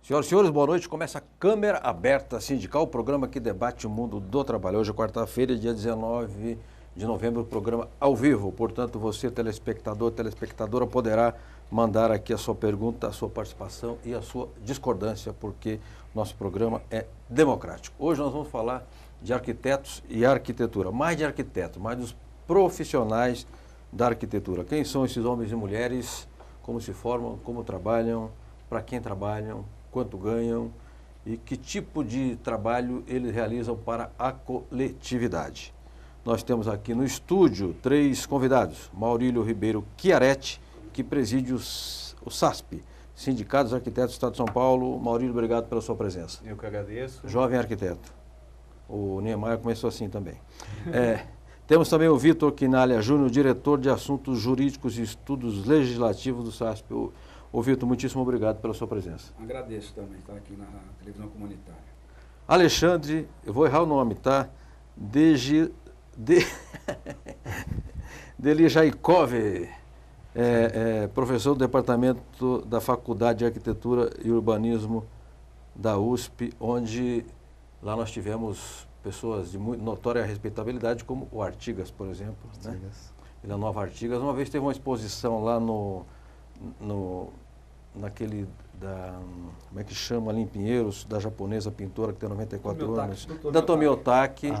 Senhoras e senhores, boa noite. Começa a Câmara Aberta Sindical, o programa que debate o mundo do trabalho. Hoje é quarta-feira, dia 19 de novembro, o programa ao vivo. Portanto, você, telespectador, telespectadora, poderá mandar aqui a sua pergunta, a sua participação e a sua discordância, porque nosso programa é democrático. Hoje nós vamos falar de arquitetos e arquitetura. Mais de arquitetos, mais dos profissionais da arquitetura. Quem são esses homens e mulheres, como se formam, como trabalham, para quem trabalham, quanto ganham e que tipo de trabalho eles realizam para a coletividade. Nós temos aqui no estúdio 3 convidados. Maurílio Ribeiro Chiaretti, que preside o SASP, Sindicato dos Arquitetos do Estado de São Paulo. Maurílio, obrigado pela sua presença. Eu que agradeço. Jovem arquiteto. O Niemeyer começou assim também. Temos também o Vitor Quinalha Júnior, diretor de Assuntos Jurídicos e Estudos Legislativos do SASP. Ô Vitor, muitíssimo obrigado pela sua presença. Agradeço também estar aqui na televisão comunitária. Alexandre, eu vou errar o nome, tá? Delijaikov, professor do Departamento da Faculdade de Arquitetura e Urbanismo da USP, onde lá nós tivemos pessoas de muito notória respeitabilidade, como o Artigas, por exemplo. Né? Ele é Nova Artigas. Uma vez teve uma exposição lá naquele como é que chama ali em Pinheiros, da japonesa pintora que tem 94 anos, da Tomi Otaki.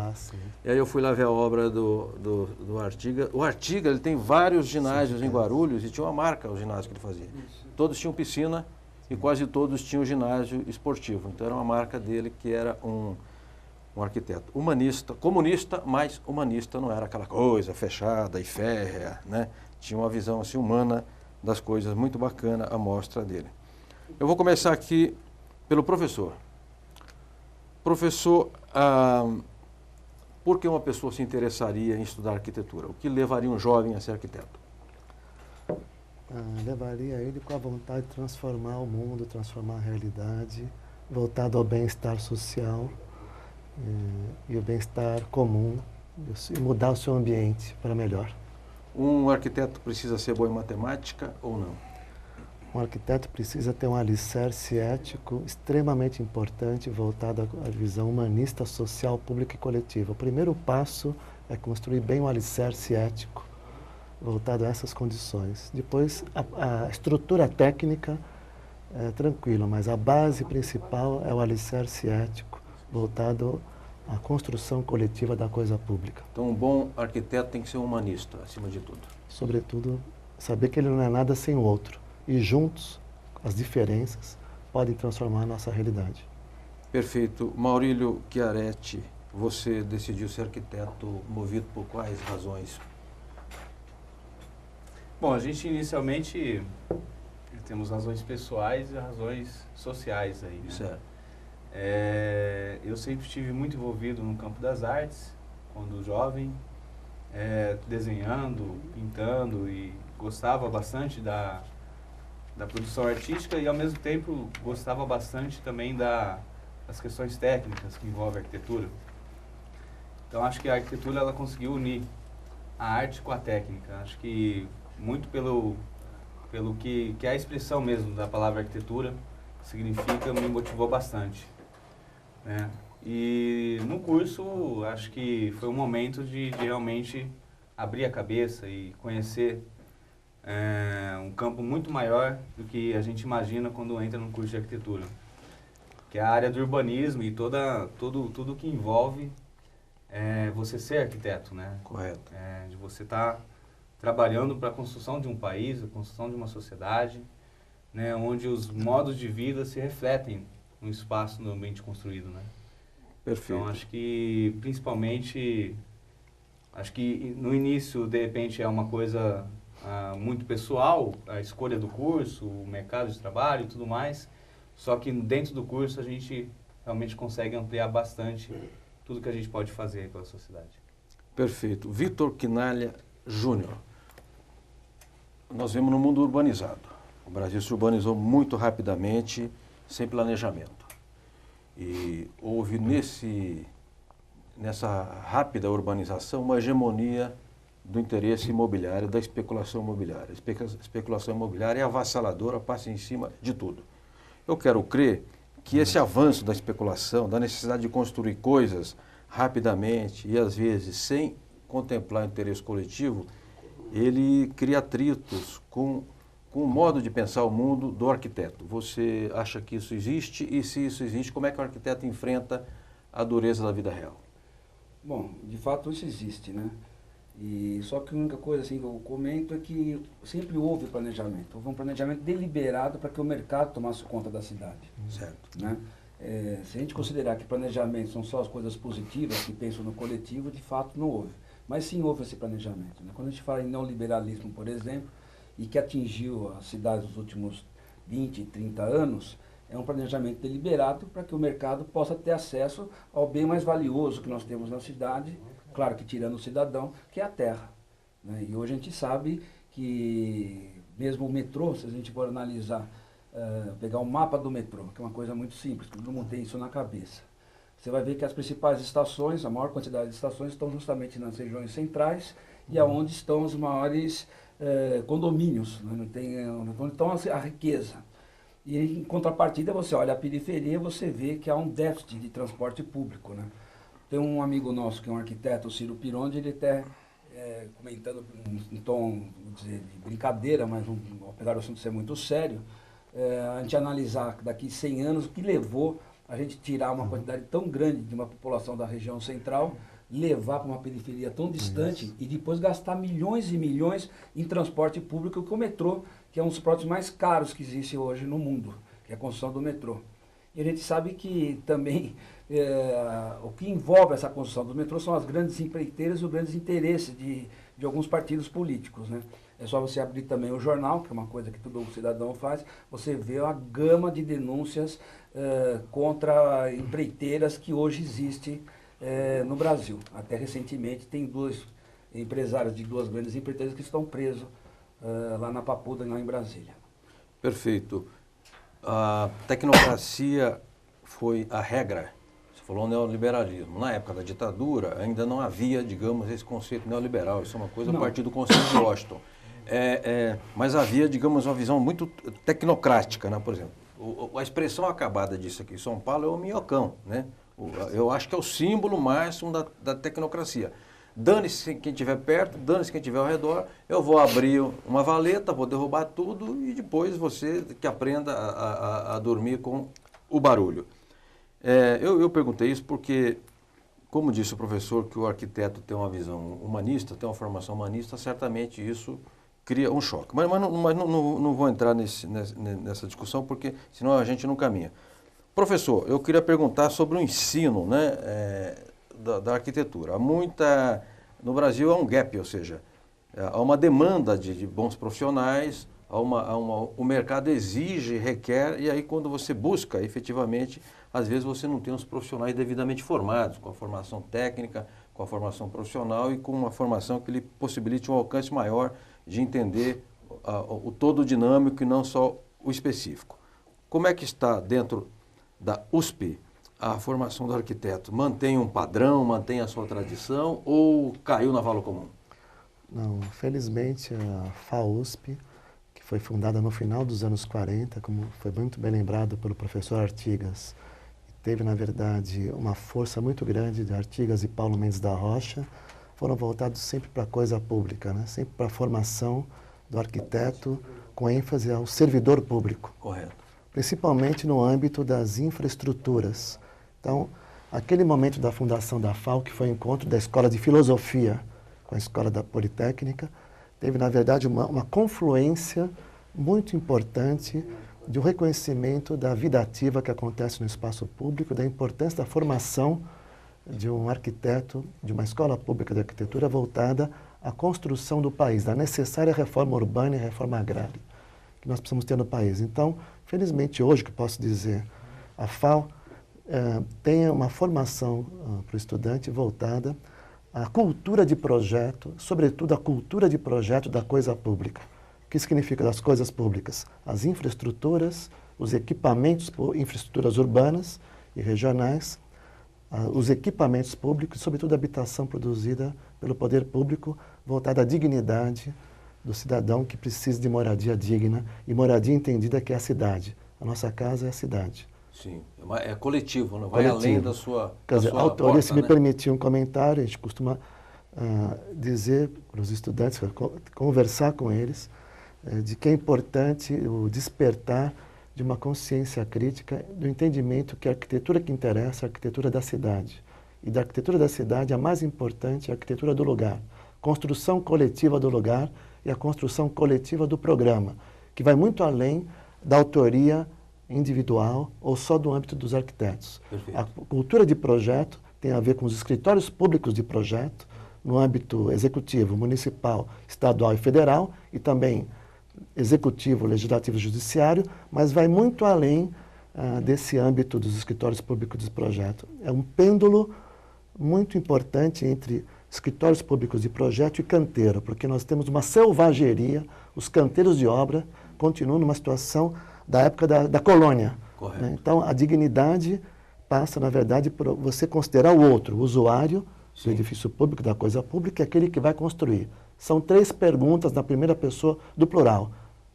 E aí eu fui lá ver a obra do Artigas. O Artigas, ele tem vários ginásios em Guarulhos e tinha uma marca, o ginásio que ele fazia. Todos tinham piscina e quase todos tinham ginásio esportivo. Então era uma marca dele que era um arquiteto humanista, comunista, mas humanista, não era aquela coisa fechada e férrea, né? Tinha uma visão assim humana das coisas, muito bacana a mostra dele. Eu vou começar aqui pelo professor. Professor, por que uma pessoa se interessaria em estudar arquitetura? O que levaria um jovem a ser arquiteto? Levaria ele com a vontade de transformar o mundo, transformar a realidade, voltado ao bem-estar social e o bem-estar comum, e mudar o seu ambiente para melhor. Um arquiteto precisa ser bom em matemática ou não? Um arquiteto precisa ter um alicerce ético extremamente importante, voltado à visão humanista, social, pública e coletiva. O primeiro passo é construir bem um alicerce ético, voltado a essas condições. Depois, a estrutura técnica é tranquila, mas a base principal é o alicerce ético, voltado à construção coletiva da coisa pública. Então, um bom arquiteto tem que ser um humanista, acima de tudo. Sobretudo, saber que ele não é nada sem o outro. E juntos, as diferenças podem transformar a nossa realidade. Perfeito. Maurílio Chiaretti, você decidiu ser arquiteto movido por quais razões? Bom, a gente inicialmente temos razões pessoais e razões sociais aí, né? Certo. Eu sempre estive muito envolvido no campo das artes, quando jovem, desenhando, pintando, e gostava bastante da produção artística e, ao mesmo tempo, gostava bastante também das questões técnicas que envolvem a arquitetura. Então, acho que a arquitetura ela conseguiu unir a arte com a técnica. Acho que muito pelo que é a expressão mesmo da palavra arquitetura significa, me motivou bastante, né? E no curso, acho que foi um momento de realmente abrir a cabeça e conhecer um campo muito maior do que a gente imagina quando entra no curso de arquitetura, que é a área do urbanismo e tudo que envolve você ser arquiteto, né? Correto. De você estar trabalhando para a construção de um país, a construção de uma sociedade, né, onde os modos de vida se refletem no espaço, no ambiente construído, né? Perfeito. Então, acho que, principalmente, no início, de repente, é uma coisa muito pessoal, a escolha do curso, o mercado de trabalho e tudo mais, só que dentro do curso a gente realmente consegue ampliar bastante tudo que a gente pode fazer pela sociedade. Perfeito. Vitor Quinalha Júnior. Nós vemos no mundo urbanizado. O Brasil se urbanizou muito rapidamente, sem planejamento. E houve nessa rápida urbanização uma hegemonia do interesse imobiliário, da especulação imobiliária. A especulação imobiliária é avassaladora, passa em cima de tudo. Eu quero crer que esse avanço da especulação, da necessidade de construir coisas rapidamente e às vezes sem contemplar o interesse coletivo, ele cria atritos com o modo de pensar o mundo do arquiteto. Você acha que isso existe? E se isso existe, como é que o arquiteto enfrenta a dureza da vida real? Bom, de fato isso existe, né? E só que a única coisa assim que eu comento é que sempre houve planejamento. Houve um planejamento deliberado para que o mercado tomasse conta da cidade. Certo. Né? Se a gente considerar que planejamento são só as coisas positivas que pensam no coletivo, de fato não houve. Mas sim houve esse planejamento. Né? Quando a gente fala em neoliberalismo, por exemplo, e que atingiu as cidades nos últimos 20, 30 anos, é um planejamento deliberado para que o mercado possa ter acesso ao bem mais valioso que nós temos na cidade, claro que tirando o cidadão, que é a terra. Né? E hoje a gente sabe que mesmo o metrô, se a gente for analisar, pegar o mapa do metrô, que é uma coisa muito simples, todo mundo tem isso na cabeça. Você vai ver que as principais estações, a maior quantidade de estações, estão justamente nas regiões centrais e aonde estão os maiores condomínios, né? Onde estão a riqueza. E em contrapartida, você olha a periferia, você vê que há um déficit de transporte público. Né? Tem um amigo nosso que é um arquiteto, o Ciro Pironde, ele até comentando em tom, vou dizer, de brincadeira, mas apesar do assunto ser muito sério, a gente analisar daqui 100 anos o que levou a gente tirar uma quantidade tão grande de uma população da região central, levar para uma periferia tão distante e depois gastar milhões e milhões em transporte público, que o metrô, que é um dos produtos mais caros que existe hoje no mundo, que é a construção do metrô. E a gente sabe que também o que envolve essa construção do metrô são as grandes empreiteiras e os grandes interesses de alguns partidos políticos. Né? É só você abrir também o jornal, que é uma coisa que todo cidadão faz, você vê a gama de denúncias contra empreiteiras que hoje existem no Brasil. Até recentemente tem dois empresários de duas grandes empreiteiras que estão presos lá na Papuda, lá em Brasília. Perfeito. A tecnocracia foi a regra. Você falou neoliberalismo. Na época da ditadura ainda não havia, digamos, esse conceito neoliberal. Isso é uma coisa a partir do conceito de Washington. Mas havia, digamos, uma visão muito tecnocrática, né? Por exemplo, a expressão acabada disso aqui em São Paulo é o minhocão, né? Eu acho que é o símbolo máximo da tecnocracia. Dane-se quem estiver perto, dane-se quem estiver ao redor, eu vou abrir uma valeta, vou derrubar tudo e depois você que aprenda a dormir com o barulho. Eu perguntei isso porque, como disse o professor, que o arquiteto tem uma visão humanista, tem uma formação humanista, certamente isso cria um choque. Mas não vou entrar nessa discussão porque senão a gente não caminha. Professor, eu queria perguntar sobre o ensino, né, da arquitetura. No Brasil há um gap, ou seja, há uma demanda de bons profissionais, o mercado exige, requer, e aí quando você busca, efetivamente, às vezes você não tem os profissionais devidamente formados, com a formação técnica, com a formação profissional e com uma formação que lhe possibilite um alcance maior de entender o todo dinâmico e não só o específico. Como é que está dentro da USP a formação do arquiteto? Mantém um padrão, mantém a sua tradição ou caiu na vala comum? Não, felizmente a FAUSP, que foi fundada no final dos anos 40, como foi muito bem lembrado pelo professor Artigas, teve na verdade uma força muito grande de Artigas e Paulo Mendes da Rocha, foram voltados sempre para a coisa pública, né? Sempre para a formação do arquiteto com ênfase ao servidor público. Correto. Principalmente no âmbito das infraestruturas. Então, aquele momento da fundação da FAU, que foi o encontro da Escola de Filosofia com a Escola da Politécnica, teve, na verdade, uma confluência muito importante de um reconhecimento da vida ativa que acontece no espaço público, da importância da formação de um arquiteto, de uma escola pública de arquitetura voltada à construção do país, da necessária reforma urbana e reforma agrária que nós precisamos ter no país. Então, felizmente, hoje, que posso dizer, a FAU tem uma formação para o estudante voltada à cultura de projeto, sobretudo a cultura de projeto da coisa pública. O que significa das coisas públicas? As infraestruturas, os equipamentos, infraestruturas urbanas e regionais, os equipamentos públicos, sobretudo a habitação produzida pelo poder público, voltada à dignidade do cidadão que precisa de moradia digna e moradia entendida que é a cidade. A nossa casa é a cidade. Sim, é coletivo, não vai além da sua Quer dizer, sua a autoria, porta, se me né? permitir um comentário, a gente costuma dizer para os estudantes, conversar com eles, de que é importante o despertar de uma consciência crítica, do entendimento que a arquitetura que interessa é a arquitetura da cidade. E da arquitetura da cidade, a mais importante é a arquitetura do lugar. Construção coletiva do lugar e a construção coletiva do programa, que vai muito além da autoria individual ou só do âmbito dos arquitetos. Perfeito. A cultura de projeto tem a ver com os escritórios públicos de projeto, no âmbito executivo, municipal, estadual e federal, e também executivo, legislativo e judiciário, mas vai muito além desse âmbito dos escritórios públicos de projeto. É um pêndulo muito importante entre escritórios públicos de projeto e canteiro, porque nós temos uma selvageria, os canteiros de obra continuam numa situação da época da colônia. Correto. Né? Então, a dignidade passa, na verdade, por você considerar o outro, o usuário do edifício público, da coisa pública, é aquele que vai construir. São 3 perguntas na primeira pessoa do plural.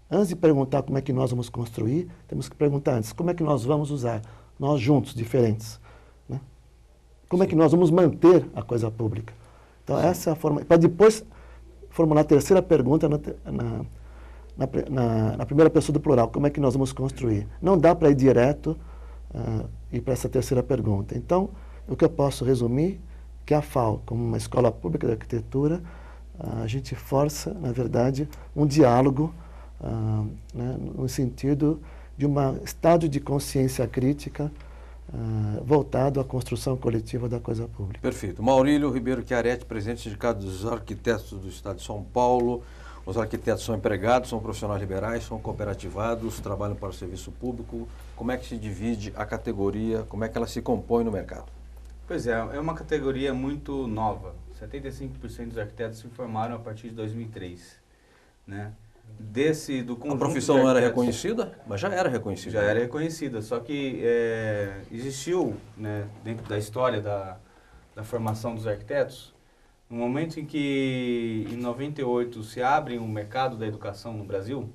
Antes de perguntar como é que nós vamos construir, temos que perguntar antes, como é que nós vamos usar? Nós juntos, diferentes. Né? Como é que nós vamos manter a coisa pública? Então, essa é a forma. Para depois formular a terceira pergunta na primeira pessoa do plural, como é que nós vamos construir? Não dá para ir direto ir para essa terceira pergunta. Então, o que eu posso resumir que a FAU, como uma escola pública de arquitetura, a gente força, na verdade, um diálogo né, no sentido de um estado de consciência crítica voltado à construção coletiva da coisa pública. Perfeito. Maurílio Ribeiro Chiaretti, presidente do Sindicato dos Arquitetos do Estado de São Paulo. Os arquitetos são empregados, são profissionais liberais, são cooperativados, trabalham para o serviço público. Como é que se divide a categoria, como é que ela se compõe no mercado? Pois é uma categoria muito nova. 75% dos arquitetos se formaram a partir de 2003. Né? Do A profissão não era reconhecida, mas já era reconhecida. Já era reconhecida, só que existiu, né, dentro da história da formação dos arquitetos, no momento em que, em 98, se abre um mercado da educação no Brasil,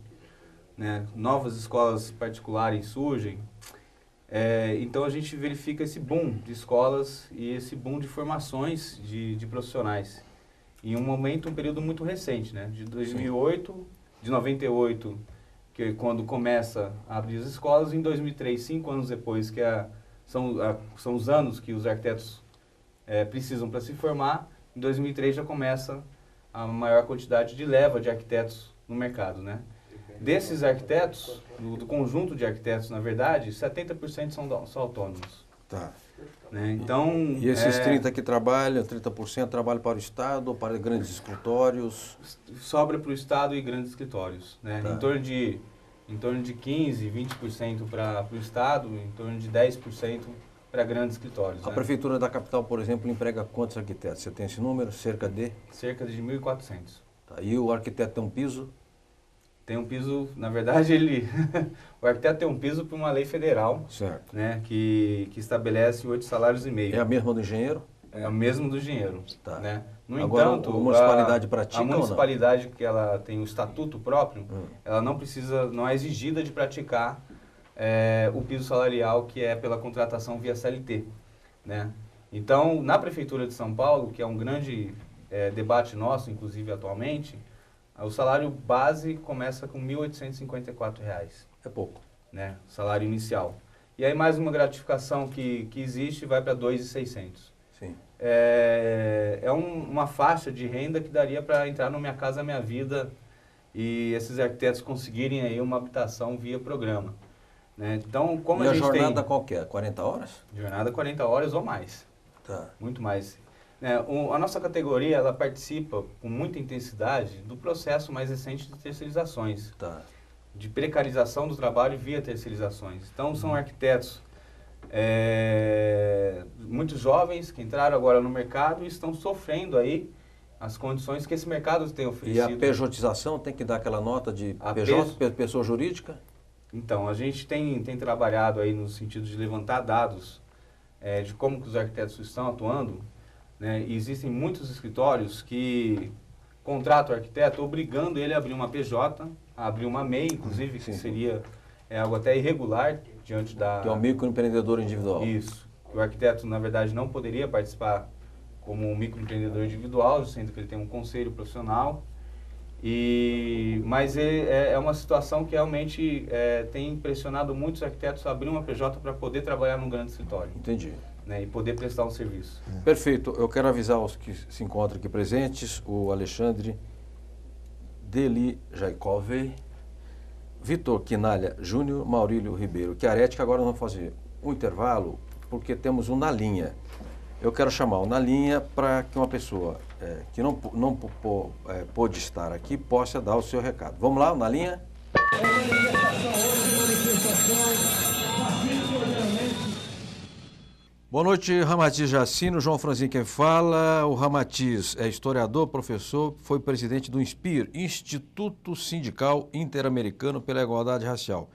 né, novas escolas particulares surgem, então a gente verifica esse boom de escolas e esse boom de formações de profissionais. Em um período muito recente, né, de 2008, de 98, que é quando começa a abrir as escolas, em 2003, 5 anos depois, que são os anos que os arquitetos precisam para se formar, em 2003 já começa a maior quantidade de leva de arquitetos no mercado, né? Desses arquitetos, do conjunto de arquitetos, na verdade, 70% são autônomos. Tá. Né? Então, e esses 30% que trabalham, 30% trabalham para o Estado ou para grandes escritórios? Sobra para o Estado e grandes escritórios. Né? Tá. Em torno de 15%, 20% para o Estado, em torno de 10% para grandes escritórios. A Prefeitura da capital, por exemplo, emprega quantos arquitetos? Você tem esse número? Cerca de? Cerca de 1.400. Tá. E o arquiteto tem um piso? Tem um piso, na verdade, o arquiteto tem um piso por uma lei federal, certo, né, que estabelece 8,5 salários. É a mesma do engenheiro? É a mesma do engenheiro. Tá. Né? No Agora, entanto, a municipalidade pratica a municipalidade que ela tem o estatuto próprio, ela não é exigida de praticar o piso salarial, que é pela contratação via CLT. Né? Então, na Prefeitura de São Paulo, que é um grande debate nosso, inclusive atualmente, o salário base começa com R$ 1.854. É pouco. Né? Salário inicial. E aí mais uma gratificação que existe vai para R$ 2.600. Sim. Uma faixa de renda que daria para entrar no Minha Casa Minha Vida e esses arquitetos conseguirem aí uma habitação via programa. Né? Então, como e a gente jornada tem... qual que é? 40 horas? Jornada 40 horas ou mais. Tá. Muito mais. A nossa categoria, ela participa com muita intensidade do processo mais recente de terceirizações. Tá. De precarização do trabalho via terceirizações. Então, são arquitetos muito jovens que entraram agora no mercado e estão sofrendo aí as condições que esse mercado tem oferecido. E a pejotização tem que dar aquela nota de PJ, pessoa jurídica? Então, a gente tem trabalhado aí no sentido de levantar dados de como que os arquitetos estão atuando. Né? E existem muitos escritórios que contratam o arquiteto obrigando ele a abrir uma PJ, a abrir uma MEI, inclusive, que seria algo até irregular, diante da... Que é o microempreendedor individual. Isso. O arquiteto, na verdade, não poderia participar como um microempreendedor individual, sendo que ele tem um conselho profissional. Mas é uma situação que realmente tem impressionado muitos arquitetos a abrir uma PJ para poder trabalhar num grande escritório. Entendi. Né, e poder prestar um serviço. Perfeito. Eu quero avisar os que se encontram aqui presentes, o Alexandre Deli Jaikov, Vitor Quinalha Júnior, Maurílio Ribeiro Chiaretti, que agora nós vamos fazer um intervalo, porque temos um na linha. Eu quero chamar o na linha para que uma pessoa que não pôde estar aqui possa dar o seu recado. Vamos lá, na linha? Boa noite, Ramatiz Jacino, João Franzin quem fala. O Ramatiz é historiador, professor, foi presidente do INSPIR, Instituto Sindical Interamericano pela Igualdade Racial.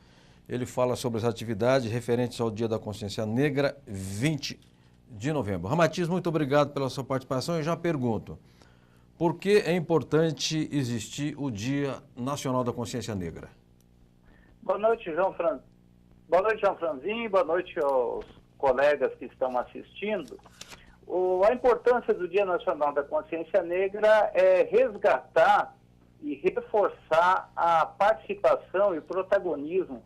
Ele fala sobre as atividades referentes ao Dia da Consciência Negra, 20 de novembro. Ramatiz, muito obrigado pela sua participação e já pergunto, por que é importante existir o Dia Nacional da Consciência Negra? Boa noite, João Franzin. Boa noite, João Franzin. Boa noite aos colegas que estão assistindo. A importância do Dia Nacional da Consciência Negra é resgatar e reforçar a participação e o protagonismo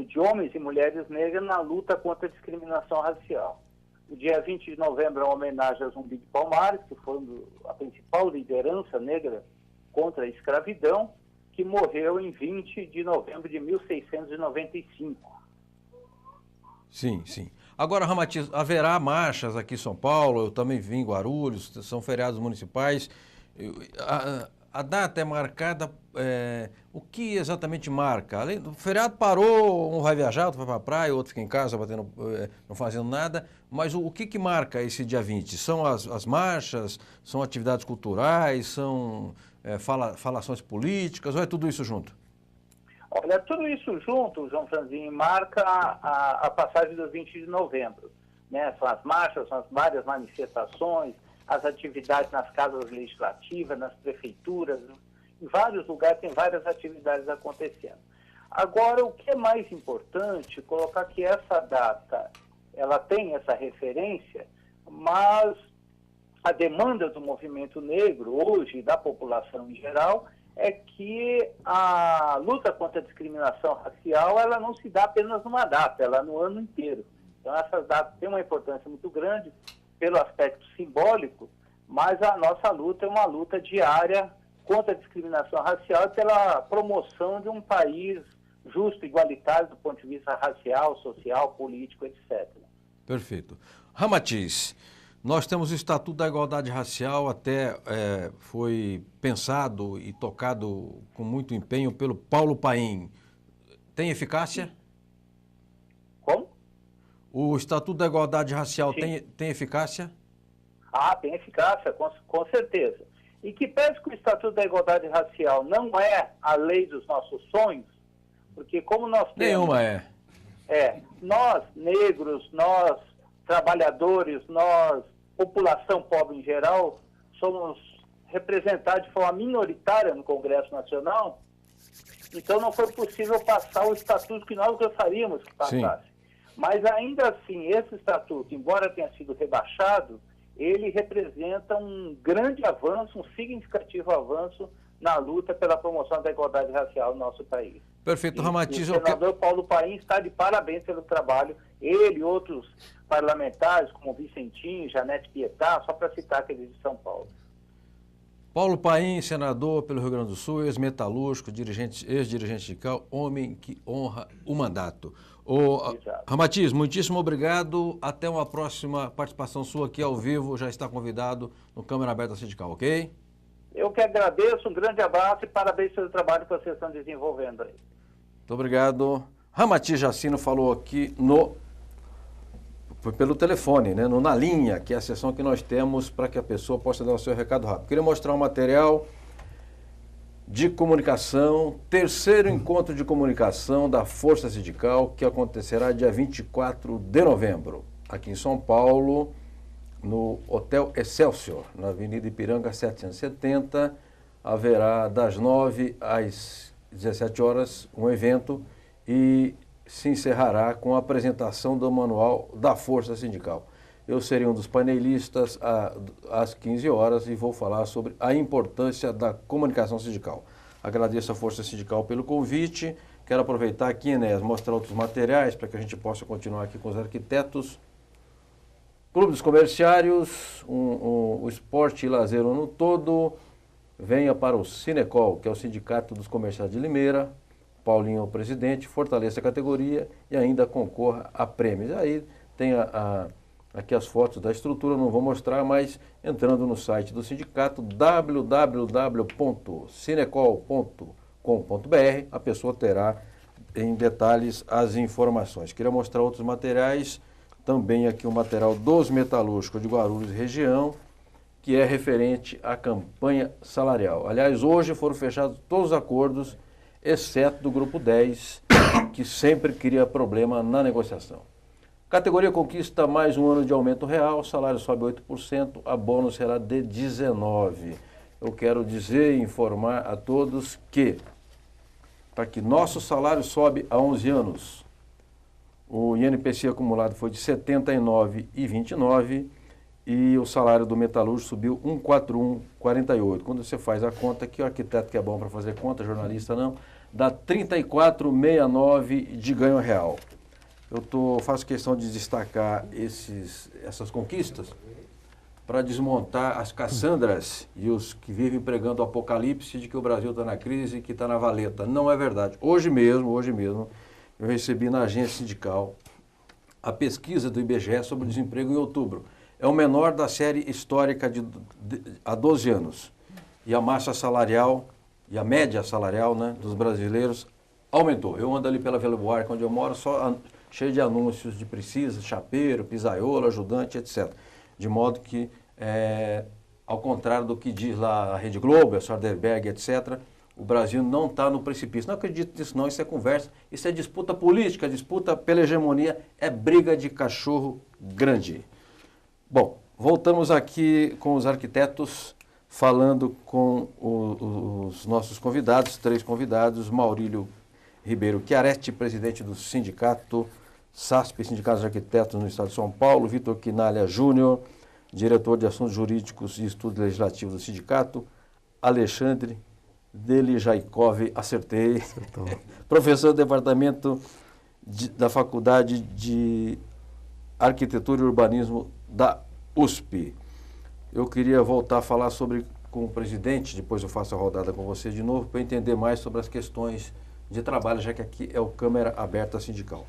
de homens e mulheres negras na luta contra a discriminação racial. O dia 20 de novembro é uma homenagem a Zumbi de Palmares, que foi a principal liderança negra contra a escravidão, que morreu em 20 de novembro de 1695. Sim, sim. Agora, Ramatiz, haverá marchas aqui em São Paulo, eu também vim em Guarulhos, são feriados municipais. A data é marcada, o que exatamente marca? Além do feriado parou, um vai viajar, outro vai para a praia, outro fica em casa não fazendo nada, mas o que marca esse dia 20? São as marchas, são atividades culturais, são falações políticas, ou é tudo isso junto? Olha, tudo isso junto, João Franzin, marca a passagem do 20 de novembro. Né? São as marchas, são as várias manifestações, as atividades nas casas legislativas, nas prefeituras, em vários lugares tem várias atividades acontecendo. Agora, o que é mais importante, colocar que essa data, ela tem essa referência, mas a demanda do movimento negro, hoje, da população em geral, é que a luta contra a discriminação racial, ela não se dá apenas numa data, ela é no ano inteiro. Então, essas datas têm uma importância muito grande pelo aspecto simbólico, mas a nossa luta é uma luta diária contra a discriminação racial e pela promoção de um país justo, igualitário do ponto de vista racial, social, político, etc. Perfeito. Ramatiz, nós temos o Estatuto da Igualdade Racial, até foi pensado e tocado com muito empenho pelo Paulo Paim. Tem eficácia? Como? O Estatuto da Igualdade Racial tem eficácia? Ah, tem eficácia, com certeza. E que pese que o Estatuto da Igualdade Racial não é a lei dos nossos sonhos, porque como nós temos... Nenhuma é. Nós, negros, nós, trabalhadores, nós, população pobre em geral, somos representados de forma minoritária no Congresso Nacional, então não foi possível passar o estatuto que nós gostaríamos que passasse. Sim. Mas ainda assim, esse estatuto, embora tenha sido rebaixado, ele representa um grande avanço, um significativo avanço na luta pela promoção da igualdade racial no nosso país. Perfeito, Ramatiz. O senador Paulo Paim está de parabéns pelo trabalho, ele e outros parlamentares, como Vicentinho, Janete Pietá, só para citar aqueles de São Paulo. Paulo Paim, senador pelo Rio Grande do Sul, ex-metalúrgico, ex-dirigente sindical, homem que honra o mandato. Ramatiz, muitíssimo obrigado. Até uma próxima participação sua aqui ao vivo. Já está convidado no Câmara Aberta Sindical, ok? Eu que agradeço, um grande abraço e parabéns pelo trabalho que vocês estão desenvolvendo aí. Muito obrigado. Ramatiz Jacino falou aqui pelo telefone, né, na linha, que é a sessão que nós temos para que a pessoa possa dar o seu recado rápido. Queria mostrar um material de comunicação, terceiro encontro de comunicação da Força Sindical, que acontecerá dia 24 de novembro, aqui em São Paulo, no Hotel Excelsior, na Avenida Ipiranga 770. Haverá das 9 às 17 horas um evento e se encerrará com a apresentação do manual da Força Sindical. Eu serei um dos painelistas às 15 horas e vou falar sobre a importância da comunicação sindical. Agradeço a Força Sindical pelo convite. Quero aproveitar aqui, Enéas, mostrar outros materiais para que a gente possa continuar aqui com os arquitetos. Clube dos Comerciários, o esporte e lazer no todo, venha para o Sinecol, que é o Sindicato dos Comerciários de Limeira. Paulinho é o presidente, fortaleça a categoria e ainda concorra a prêmios. Aí tem aqui as fotos da estrutura, não vou mostrar, mas entrando no site do sindicato, www.sinecol.com.br, a pessoa terá em detalhes as informações. Queria mostrar outros materiais, também aqui o material dos metalúrgicos de Guarulhos e região, que é referente à campanha salarial. Aliás, hoje foram fechados todos os acordos, exceto do grupo 10, que sempre cria problema na negociação. Categoria conquista mais um ano de aumento real, o salário sobe 8%, a bônus será de 19%. Eu quero dizer e informar a todos que, para que nosso salário sobe há 11 anos, o INPC acumulado foi de 79,29 e o salário do metalúrgico subiu 141,48. Quando você faz a conta, que o arquiteto que é bom para fazer conta, jornalista não, dá 34,69 de ganho real. Faço questão de destacar essas conquistas para desmontar as caçandras e os que vivem pregando o apocalipse de que o Brasil está na crise e que está na valeta. Não é verdade. Hoje mesmo, eu recebi na agência sindical a pesquisa do IBGE sobre o desemprego em outubro. É o menor da série histórica há 12 anos. E a massa salarial, e a média salarial, né, dos brasileiros aumentou. Eu ando ali pela Vila Buarque, onde eu moro, cheio de anúncios de precisa, chapeiro, pizzaiolo, ajudante, etc. De modo que, ao contrário do que diz lá a Rede Globo, a Soderbergh, etc., o Brasil não está no precipício. Não acredito nisso não, isso é conversa, isso é disputa política, disputa pela hegemonia, é briga de cachorro grande. Bom, voltamos aqui com os arquitetos, falando com os nossos convidados, 3 convidados, Maurílio Ribeiro Chiaretti, presidente do sindicato SASP, Sindicato de Arquitetos no Estado de São Paulo, Vitor Quinalha Júnior, diretor de Assuntos Jurídicos e Estudos Legislativos do sindicato, Alexandre Delijaikov, acertei, professor do Departamento da Faculdade de Arquitetura e Urbanismo da USP. Eu queria voltar a falar com o presidente, depois eu faço a rodada com você de novo, para entender mais sobre as questões de trabalho, já que aqui é o Câmara Aberta Sindical.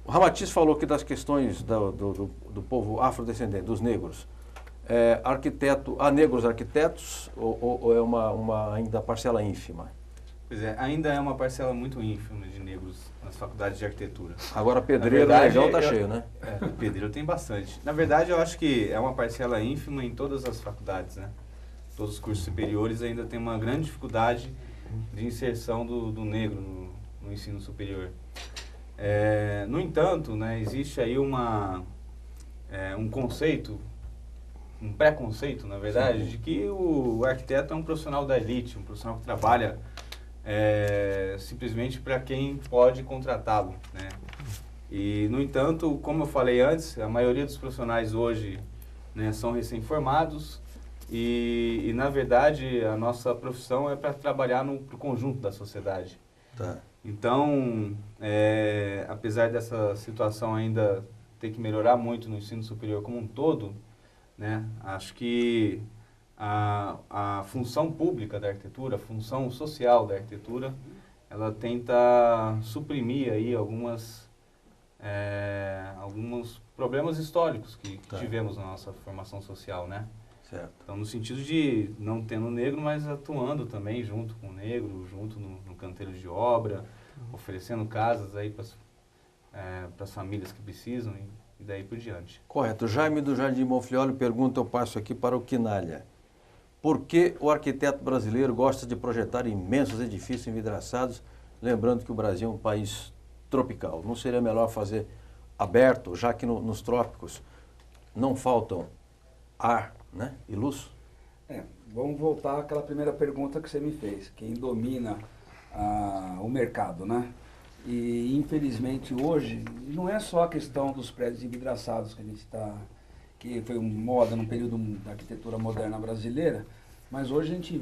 O Ramatiz falou aqui das questões do povo afrodescendente, dos negros. Há negros arquitetos ou é uma ainda parcela ínfima? Pois é, ainda é uma parcela muito ínfima de negros nas faculdades de arquitetura. Agora pedreiro legal está cheio, né? Pedreiro tem bastante. Na verdade, eu acho que é uma parcela ínfima em todas as faculdades, né? Todos os cursos superiores ainda tem uma grande dificuldade de inserção do negro no ensino superior. No entanto, né, existe aí um conceito, um preconceito, na verdade, de que o arquiteto é um profissional da elite, um profissional que trabalha simplesmente para quem pode contratá-lo, né? E, no entanto, como eu falei antes, a maioria dos profissionais hoje, né, são recém-formados e, na verdade, a nossa profissão é para trabalhar pro conjunto da sociedade. Tá. Então, apesar dessa situação ainda ter que melhorar muito no ensino superior como um todo, né, acho que a função pública da arquitetura, a função social da arquitetura, ela tenta suprimir aí alguns problemas históricos que tivemos na nossa formação social, né? Certo. Então, no sentido de não tendo negro, mas atuando também junto com o negro, junto no canteiro de obra, oferecendo casas aí para as famílias que precisam e daí por diante. Correto. O Jaime do Jardim Bonfilholi pergunta, eu passo aqui para o Quinalha. Por que o arquiteto brasileiro gosta de projetar imensos edifícios envidraçados, lembrando que o Brasil é um país tropical? Não seria melhor fazer aberto, já que nos trópicos não faltam ar, né, e luz? Vamos voltar àquela primeira pergunta que você me fez. Quem domina o mercado, né? E infelizmente hoje, não é só a questão dos prédios envidraçados que foi uma moda no período da arquitetura moderna brasileira, mas hoje a gente,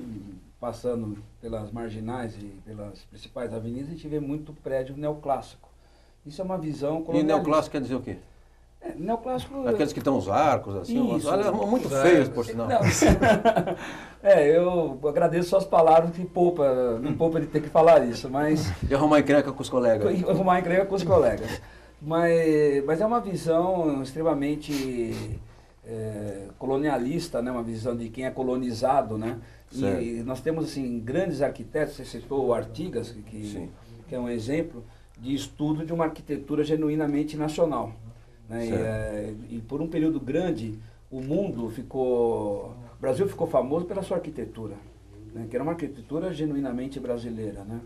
passando pelas marginais e pelas principais avenidas, a gente vê muito prédio neoclássico. Isso é uma visão colonialista. E neoclássico quer dizer o quê? Neoclássico... Aqueles que estão os arcos, assim, isso, olha, muito feios, por sinal. Eu agradeço suas palavras que me poupa de ter que falar isso, mas... E arrumar encrenca com os colegas. Arrumar encrenca com os colegas. Mas é uma visão extremamente colonialista, né? Uma visão de quem é colonizado, né? E nós temos, assim, grandes arquitetos, você citou o Artigas, que é um exemplo de estudo de uma arquitetura genuinamente nacional. Né? E por um período grande, o Brasil ficou famoso pela sua arquitetura, né? Que era uma arquitetura genuinamente brasileira, né?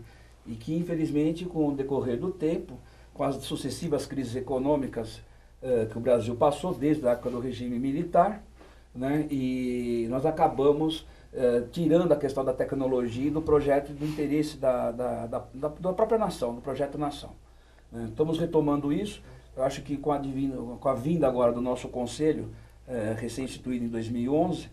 E que, infelizmente, com o decorrer do tempo, com as sucessivas crises econômicas que o Brasil passou desde a época do regime militar, né? E nós acabamos tirando a questão da tecnologia e do projeto do interesse da própria nação, do projeto nação. Né? Estamos retomando isso. Eu acho que com a vinda agora do nosso conselho, recém-instituído em 2011,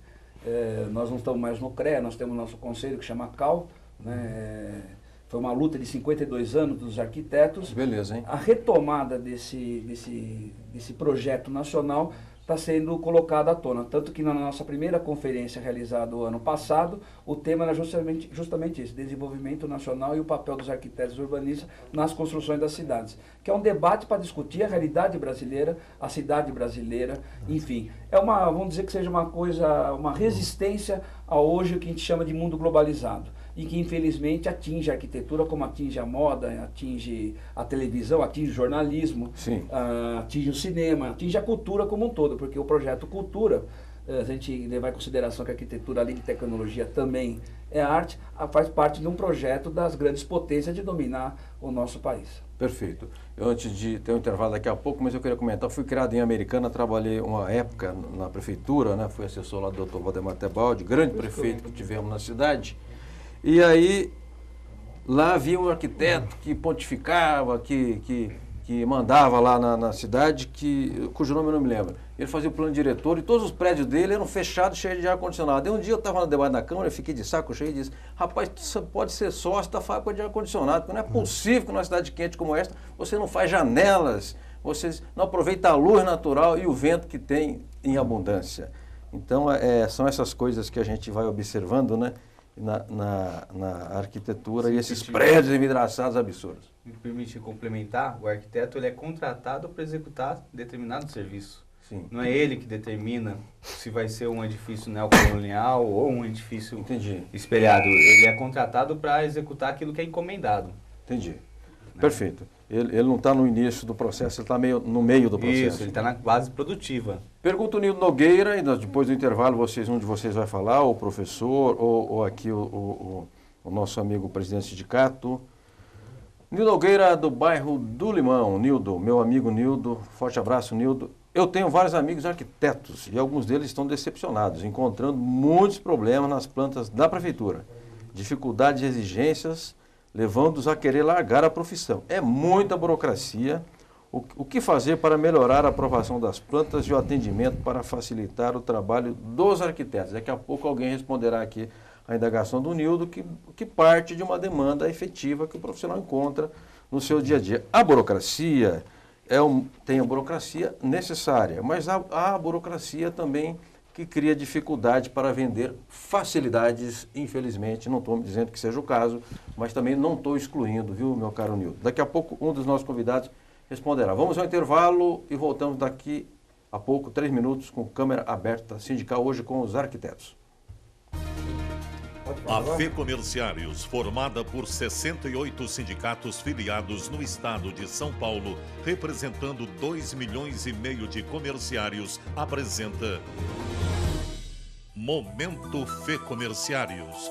nós não estamos mais no CREA, nós temos nosso conselho que chama CAL, né? Foi uma luta de 52 anos dos arquitetos. Beleza, hein? A retomada desse projeto nacional está sendo colocado à tona. Tanto que na nossa primeira conferência realizada o ano passado, o tema era justamente esse, desenvolvimento nacional e o papel dos arquitetos urbanistas nas construções das cidades. Que é um debate para discutir a realidade brasileira, a cidade brasileira, enfim. Vamos dizer que seja uma resistência a hoje o que a gente chama de mundo globalizado. E que infelizmente atinge a arquitetura como atinge a moda, atinge a televisão, atinge o jornalismo, atinge o cinema, atinge a cultura como um todo, porque o projeto Cultura, a gente levar em consideração que a arquitetura, além de tecnologia, também é arte, faz parte de um projeto das grandes potências de dominar o nosso país. Perfeito. Antes de ter um intervalo daqui a pouco, mas eu queria comentar, eu fui criado em Americana, trabalhei uma época na prefeitura, né? Fui assessor lá do Dr. Valdemar Tebaldi, grande prefeito que tivemos na cidade. E aí, lá havia um arquiteto que pontificava, que mandava lá na cidade, cujo nome eu não me lembro. Ele fazia o plano diretor e todos os prédios dele eram fechados, cheios de ar-condicionado. E um dia eu estava no debate da Câmara, eu fiquei de saco cheio e disse, rapaz, você pode ser sócio da fábrica de ar-condicionado, porque não é possível que numa cidade quente como esta, você não faz janelas, você não aproveita a luz natural e o vento que tem em abundância. Então, são essas coisas que a gente vai observando, né? Na arquitetura. Sim, e esses prédios envidraçados absurdos. Me permite complementar, o arquiteto ele é contratado para executar determinado serviço. Sim. Não é ele que determina se vai ser um edifício neocolonial ou um edifício espelhado. Ele é contratado para executar aquilo que é encomendado. Entendi. Perfeito. Ele não está no início do processo, ele está no meio do processo. Isso, ele está na base produtiva. Pergunta o Nildo Nogueira, e depois do intervalo um de vocês vai falar, o professor, ou aqui o nosso amigo presidente do sindicato. Nildo Nogueira, do bairro do Limão. Nildo, meu amigo Nildo, forte abraço, Nildo. Eu tenho vários amigos arquitetos e alguns deles estão decepcionados, encontrando muitos problemas nas plantas da prefeitura. Dificuldades e exigências, levando-os a querer largar a profissão. É muita burocracia. O que fazer para melhorar a aprovação das plantas e o atendimento para facilitar o trabalho dos arquitetos? Daqui a pouco alguém responderá aqui a indagação do Nildo, que parte de uma demanda efetiva que o profissional encontra no seu dia a dia. A burocracia, tem a burocracia necessária, mas há a burocracia também que cria dificuldade para vender facilidades, infelizmente. Não estou dizendo que seja o caso, mas também não estou excluindo, viu, meu caro Nildo? Daqui a pouco um dos nossos convidados responderá. Vamos ao intervalo e voltamos daqui a pouco, 3 minutos, com câmera aberta sindical, hoje com os arquitetos. A FEComerciários, formada por 68 sindicatos filiados no estado de São Paulo, representando 2,5 milhões de comerciários, apresenta Momento FEComerciários.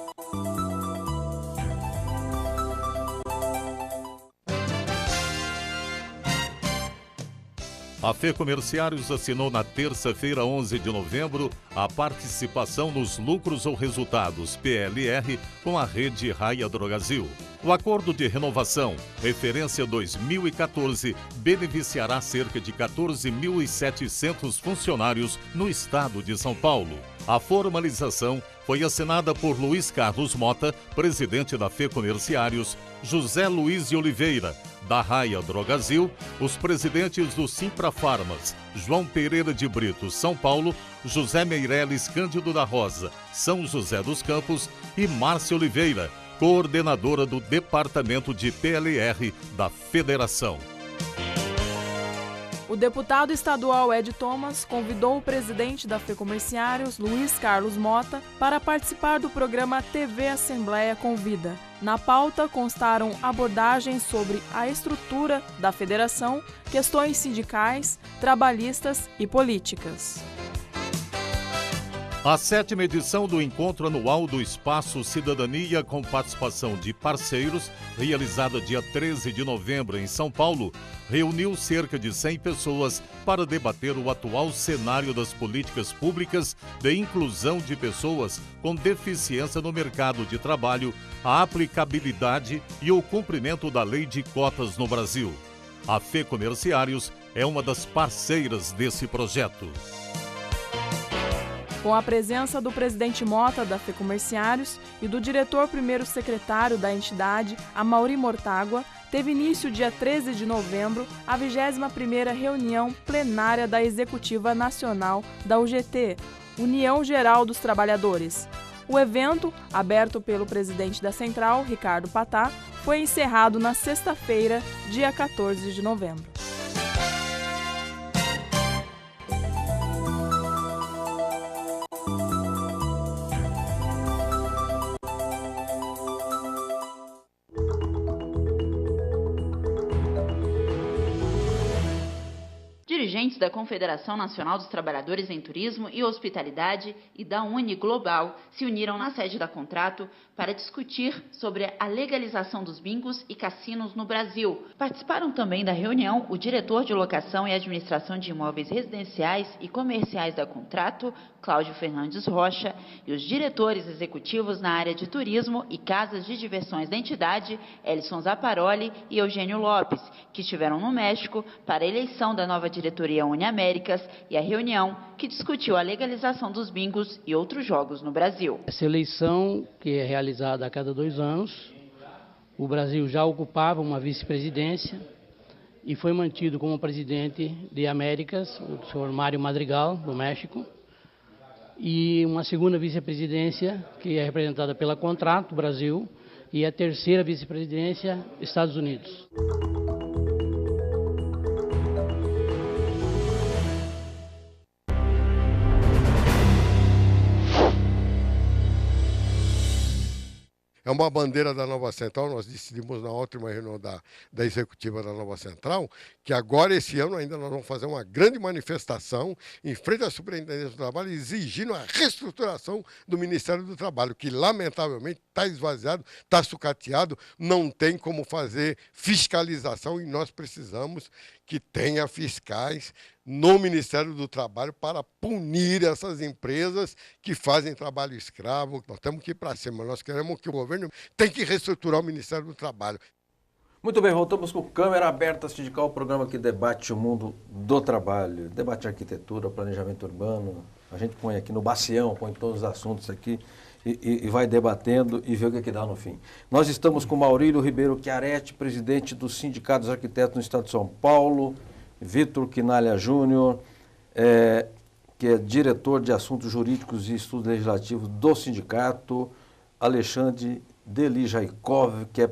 A FEComerciários assinou na terça-feira, 11 de novembro, a participação nos lucros ou resultados, PLR, com a rede Raia Drogasil. O acordo de renovação, referência 2014, beneficiará cerca de 14.700 funcionários no estado de São Paulo. A formalização foi assinada por Luiz Carlos Mota, presidente da FEComerciários, José Luiz de Oliveira, da Raia Drogasil, os presidentes do Simpra Farmas, João Pereira de Brito, São Paulo, José Meireles Cândido da Rosa, São José dos Campos e Márcia Oliveira, coordenadora do Departamento de PLR da Federação. O deputado estadual Ed Thomas convidou o presidente da FEComerciários, Luiz Carlos Mota, para participar do programa TV Assembleia Convida. Na pauta constaram abordagens sobre a estrutura da federação, questões sindicais, trabalhistas e políticas. A 7ª edição do Encontro Anual do Espaço Cidadania com participação de parceiros, realizada dia 13 de novembro em São Paulo, reuniu cerca de 100 pessoas para debater o atual cenário das políticas públicas de inclusão de pessoas com deficiência no mercado de trabalho, a aplicabilidade e o cumprimento da lei de cotas no Brasil. A FEComerciários é uma das parceiras desse projeto. Com a presença do presidente Mota da FEComerciários e do diretor primeiro secretário da entidade, Amaury Mortágua, teve início dia 13 de novembro a 21ª reunião plenária da Executiva Nacional da UGT, União Geral dos Trabalhadores. O evento, aberto pelo presidente da Central, Ricardo Patá, foi encerrado na sexta-feira, dia 14 de novembro. Dirigentes da Confederação Nacional dos Trabalhadores em Turismo e Hospitalidade e da Uni Global se uniram na sede da Contrato para discutir sobre a legalização dos bingos e cassinos no Brasil. Participaram também da reunião o diretor de Locação e Administração de Imóveis Residenciais e Comerciais da Contrato, Cláudio Fernandes Rocha, e os diretores executivos na área de turismo e casas de diversões da entidade, Elison Zaparoli e Eugênio Lopes, que estiveram no México para a eleição da nova diretoria Uniaméricas e a reunião que discutiu a legalização dos bingos e outros jogos no Brasil. Essa eleição, que é realizada a cada 2 anos, o Brasil já ocupava uma vice-presidência e foi mantido como presidente de Américas o senhor Mário Madrigal, do México, e uma segunda vice-presidência, que é representada pela Contrato, Brasil, e a terceira vice-presidência, Estados Unidos. É uma bandeira da Nova Central, nós decidimos na última reunião da executiva da Nova Central, que agora, esse ano, ainda nós vamos fazer uma grande manifestação em frente à Superintendência do Trabalho, exigindo a reestruturação do Ministério do Trabalho, que lamentavelmente está esvaziado, está sucateado, não tem como fazer fiscalização e nós precisamos que tenha fiscais no Ministério do Trabalho para punir essas empresas que fazem trabalho escravo. Nós temos que ir para cima, nós queremos que o governo tem que reestruturar o Ministério do Trabalho. Muito bem, voltamos com Câmara Aberta Sindical, o programa que debate o mundo do trabalho, debate arquitetura, planejamento urbano, a gente põe aqui no bacião, põe todos os assuntos aqui e vai debatendo e vê o que dá no fim. Nós estamos com Maurílio Ribeiro Chiaretti, presidente do Sindicato dos Arquitetos no Estado de São Paulo, Vitor Quinalha Júnior, que é diretor de Assuntos Jurídicos e Estudos Legislativos do sindicato, Alexandre Delijaikov, que é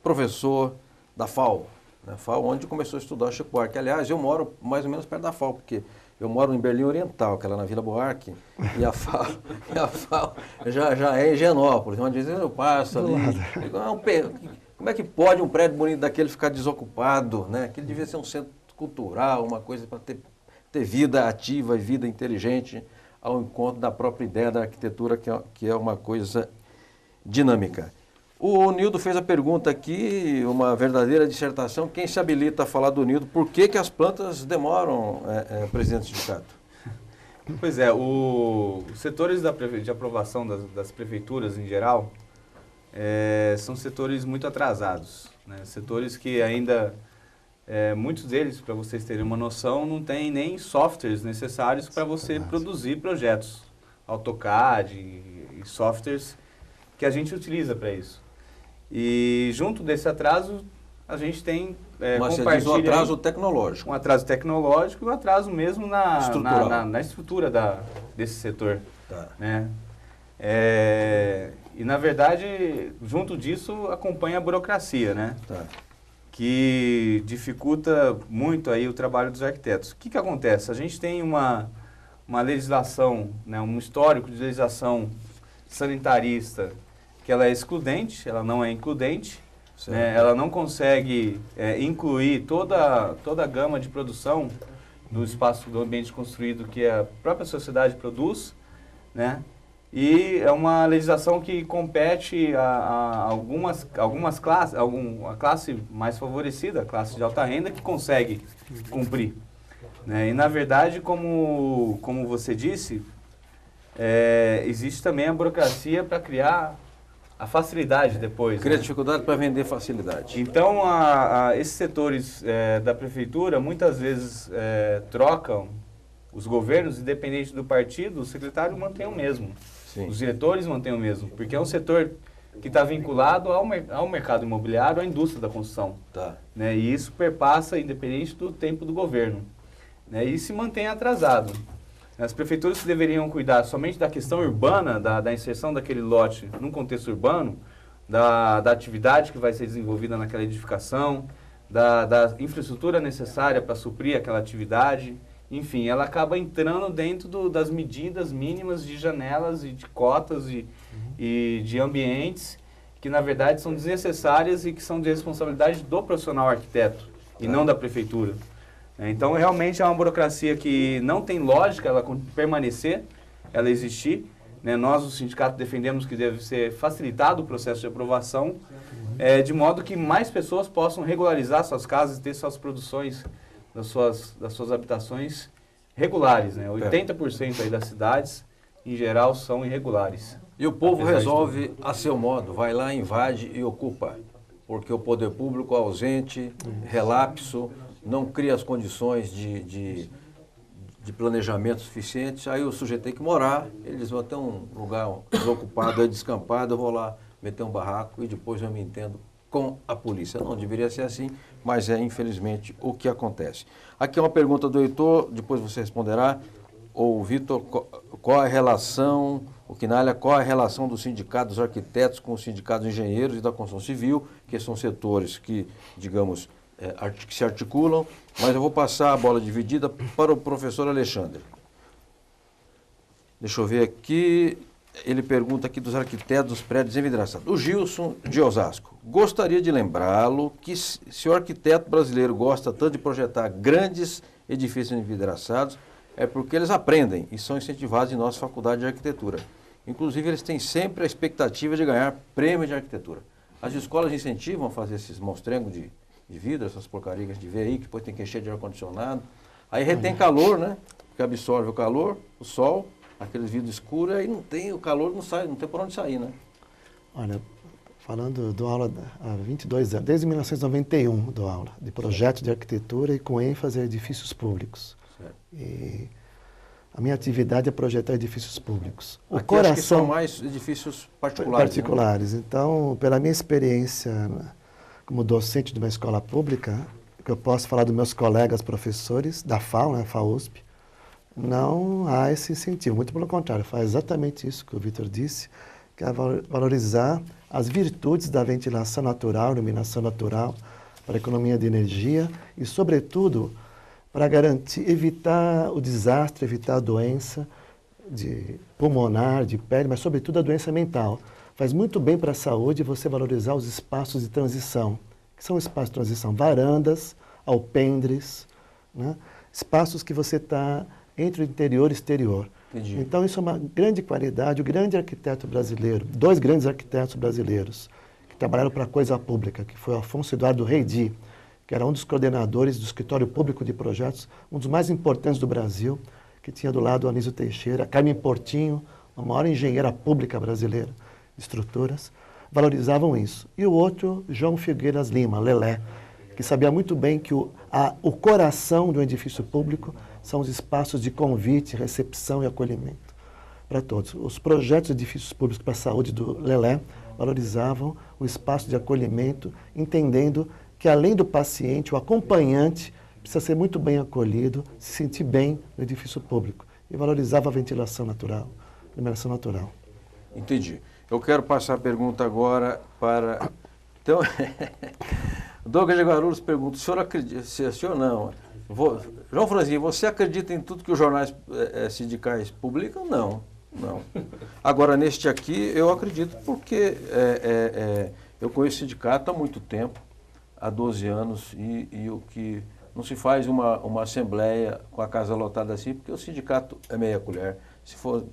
professor da FAO, né? FAO, onde começou a estudar o Chico Buarque. Aliás, eu moro mais ou menos perto da FAO, porque eu moro em Berlim Oriental, que é lá na Vila Buarque, e a FAO já é em Higienópolis, onde eu passo ali. Como é que pode um prédio bonito daquele ficar desocupado, né? Aquele devia ser um centro cultural, uma coisa para ter vida ativa e vida inteligente ao encontro da própria ideia da arquitetura, que é uma coisa dinâmica. O Nildo fez a pergunta aqui, uma verdadeira dissertação. Quem se habilita a falar do Nildo? Por que as plantas demoram, presidente do sindicato? Pois é, os setores de aprovação das prefeituras em geral são setores muito atrasados, né? Setores que ainda, muitos deles, para vocês terem uma noção, não têm nem softwares necessários para você produzir projetos. AutoCAD e softwares que a gente utiliza para isso. E junto desse atraso, a gente tem Mas você diz um atraso tecnológico. Um atraso tecnológico e um atraso mesmo na estrutura desse setor. Tá. Né? E, na verdade, junto disso, acompanha a burocracia, né? Tá. Que dificulta muito aí o trabalho dos arquitetos. O que acontece? A gente tem uma legislação, né, um histórico de legislação sanitarista que ela é excludente, ela não é includente, né, ela não consegue incluir toda a gama de produção do espaço, do ambiente construído que a própria sociedade produz, né, e é uma legislação que compete a algumas classes, a classe mais favorecida, a classe de alta renda, que consegue cumprir. Né, e, na verdade, como você disse, existe também a burocracia para criar a facilidade depois. Cria né? dificuldade para vender facilidade. Então, esses setores da prefeitura, muitas vezes, trocam os governos, independente do partido, o secretário mantém o mesmo. Sim. Os diretores mantêm o mesmo, porque é um setor que está vinculado ao mercado imobiliário, à indústria da construção. Tá. Né? E isso perpassa, independente do tempo do governo. Né? E se mantém atrasado. As prefeituras que deveriam cuidar somente da questão urbana, da inserção daquele lote num contexto urbano, da atividade que vai ser desenvolvida naquela edificação, da infraestrutura necessária para suprir aquela atividade, enfim, ela acaba entrando dentro das medidas mínimas de janelas e de cotas e de ambientes que, na verdade, são desnecessárias e que são de responsabilidade do profissional arquiteto e não da prefeitura. Então, realmente é uma burocracia que não tem lógica ela permanecer, ela existir. Né? Nós, o sindicato, defendemos que deve ser facilitado o processo de aprovação, de modo que mais pessoas possam regularizar suas casas e ter suas produções das suas habitações regulares. Né? 80% aí das cidades, em geral, são irregulares. E o povo resolve a seu modo, vai lá, invade e ocupa. Porque o poder público é ausente, relapso, não cria as condições de planejamento suficientes, aí o sujeito tem que morar, eles vão ter um lugar desocupado, descampado, eu vou lá meter um barraco e depois eu me entendo com a polícia. Não deveria ser assim, mas é infelizmente o que acontece. Aqui é uma pergunta do Heitor, depois você responderá. Ô Vitor, qual a relação, o Quinalha, qual a relação do sindicato dos arquitetos com os sindicatos dos engenheiros e da construção civil, que são setores que, digamos, que se articulam, mas eu vou passar a bola dividida para o professor Alexandre. Deixa eu ver aqui, ele pergunta aqui dos arquitetos dos prédios envidraçados. O Gilson de Osasco, gostaria de lembrá-lo que se o arquiteto brasileiro gosta tanto de projetar grandes edifícios envidraçados, é porque eles aprendem e são incentivados em nossa faculdade de arquitetura. Inclusive, eles têm sempre a expectativa de ganhar prêmio de arquitetura. As escolas incentivam a fazer esses monstrengos de vidro, essas porcarias que a gente vê aí, que depois tem que encher de ar-condicionado. Aí retém calor, né? Que absorve o calor, o sol, aqueles vidros escuros, aí não tem, o calor não sai, não tem por onde sair, né? Olha, falando, dou aula há 22 anos, desde 1991 dou aula de projetos de arquitetura e com ênfase em edifícios públicos. Certo. E a minha atividade é projetar edifícios públicos. O coração, acho que são mais edifícios particulares. Né? Então, pela minha experiência como docente de uma escola pública, que eu posso falar dos meus colegas professores da FAO, né, FAUSP, não há esse incentivo. Muito pelo contrário, faz exatamente isso que o Vitor disse, que é valorizar as virtudes da ventilação natural, iluminação natural, para a economia de energia e, sobretudo, para garantir, evitar o desastre, evitar a doença pulmonar, de pele, mas, sobretudo, a doença mental. Faz muito bem para a saúde você valorizar os espaços de transição. Que são espaços de transição? Varandas, alpendres, né? Espaços que você está entre o interior e o exterior. Entendi. Então, isso é uma grande qualidade. O grande arquiteto brasileiro, dois grandes arquitetos brasileiros, que trabalharam para a Coisa Pública, que foi o Afonso Eduardo Reidi, que era um dos coordenadores do Escritório Público de Projetos, um dos mais importantes do Brasil, que tinha do lado o Anísio Teixeira, Carmen Portinho, a maior engenheira pública brasileira de estruturas, valorizavam isso. E o outro, João Figueiras Lima, Lelé, que sabia muito bem que o coração do edifício público são os espaços de convite, recepção e acolhimento para todos. Os projetos de edifícios públicos para a saúde do Lelé valorizavam o espaço de acolhimento, entendendo que além do paciente, o acompanhante precisa ser muito bem acolhido, se sentir bem no edifício público. E valorizava a ventilação natural, a iluminação natural. Entendi. Eu quero passar a pergunta agora para... Então, Douglas de Guarulhos pergunta, o senhor acredita, se ou não? João Franzinho, você acredita em tudo que os jornais sindicais publicam? Não, não. Agora, neste aqui, eu acredito porque eu conheço o sindicato há muito tempo, há 12 anos, e o que não se faz uma assembleia com a casa lotada assim, porque o sindicato é meia colher. Se for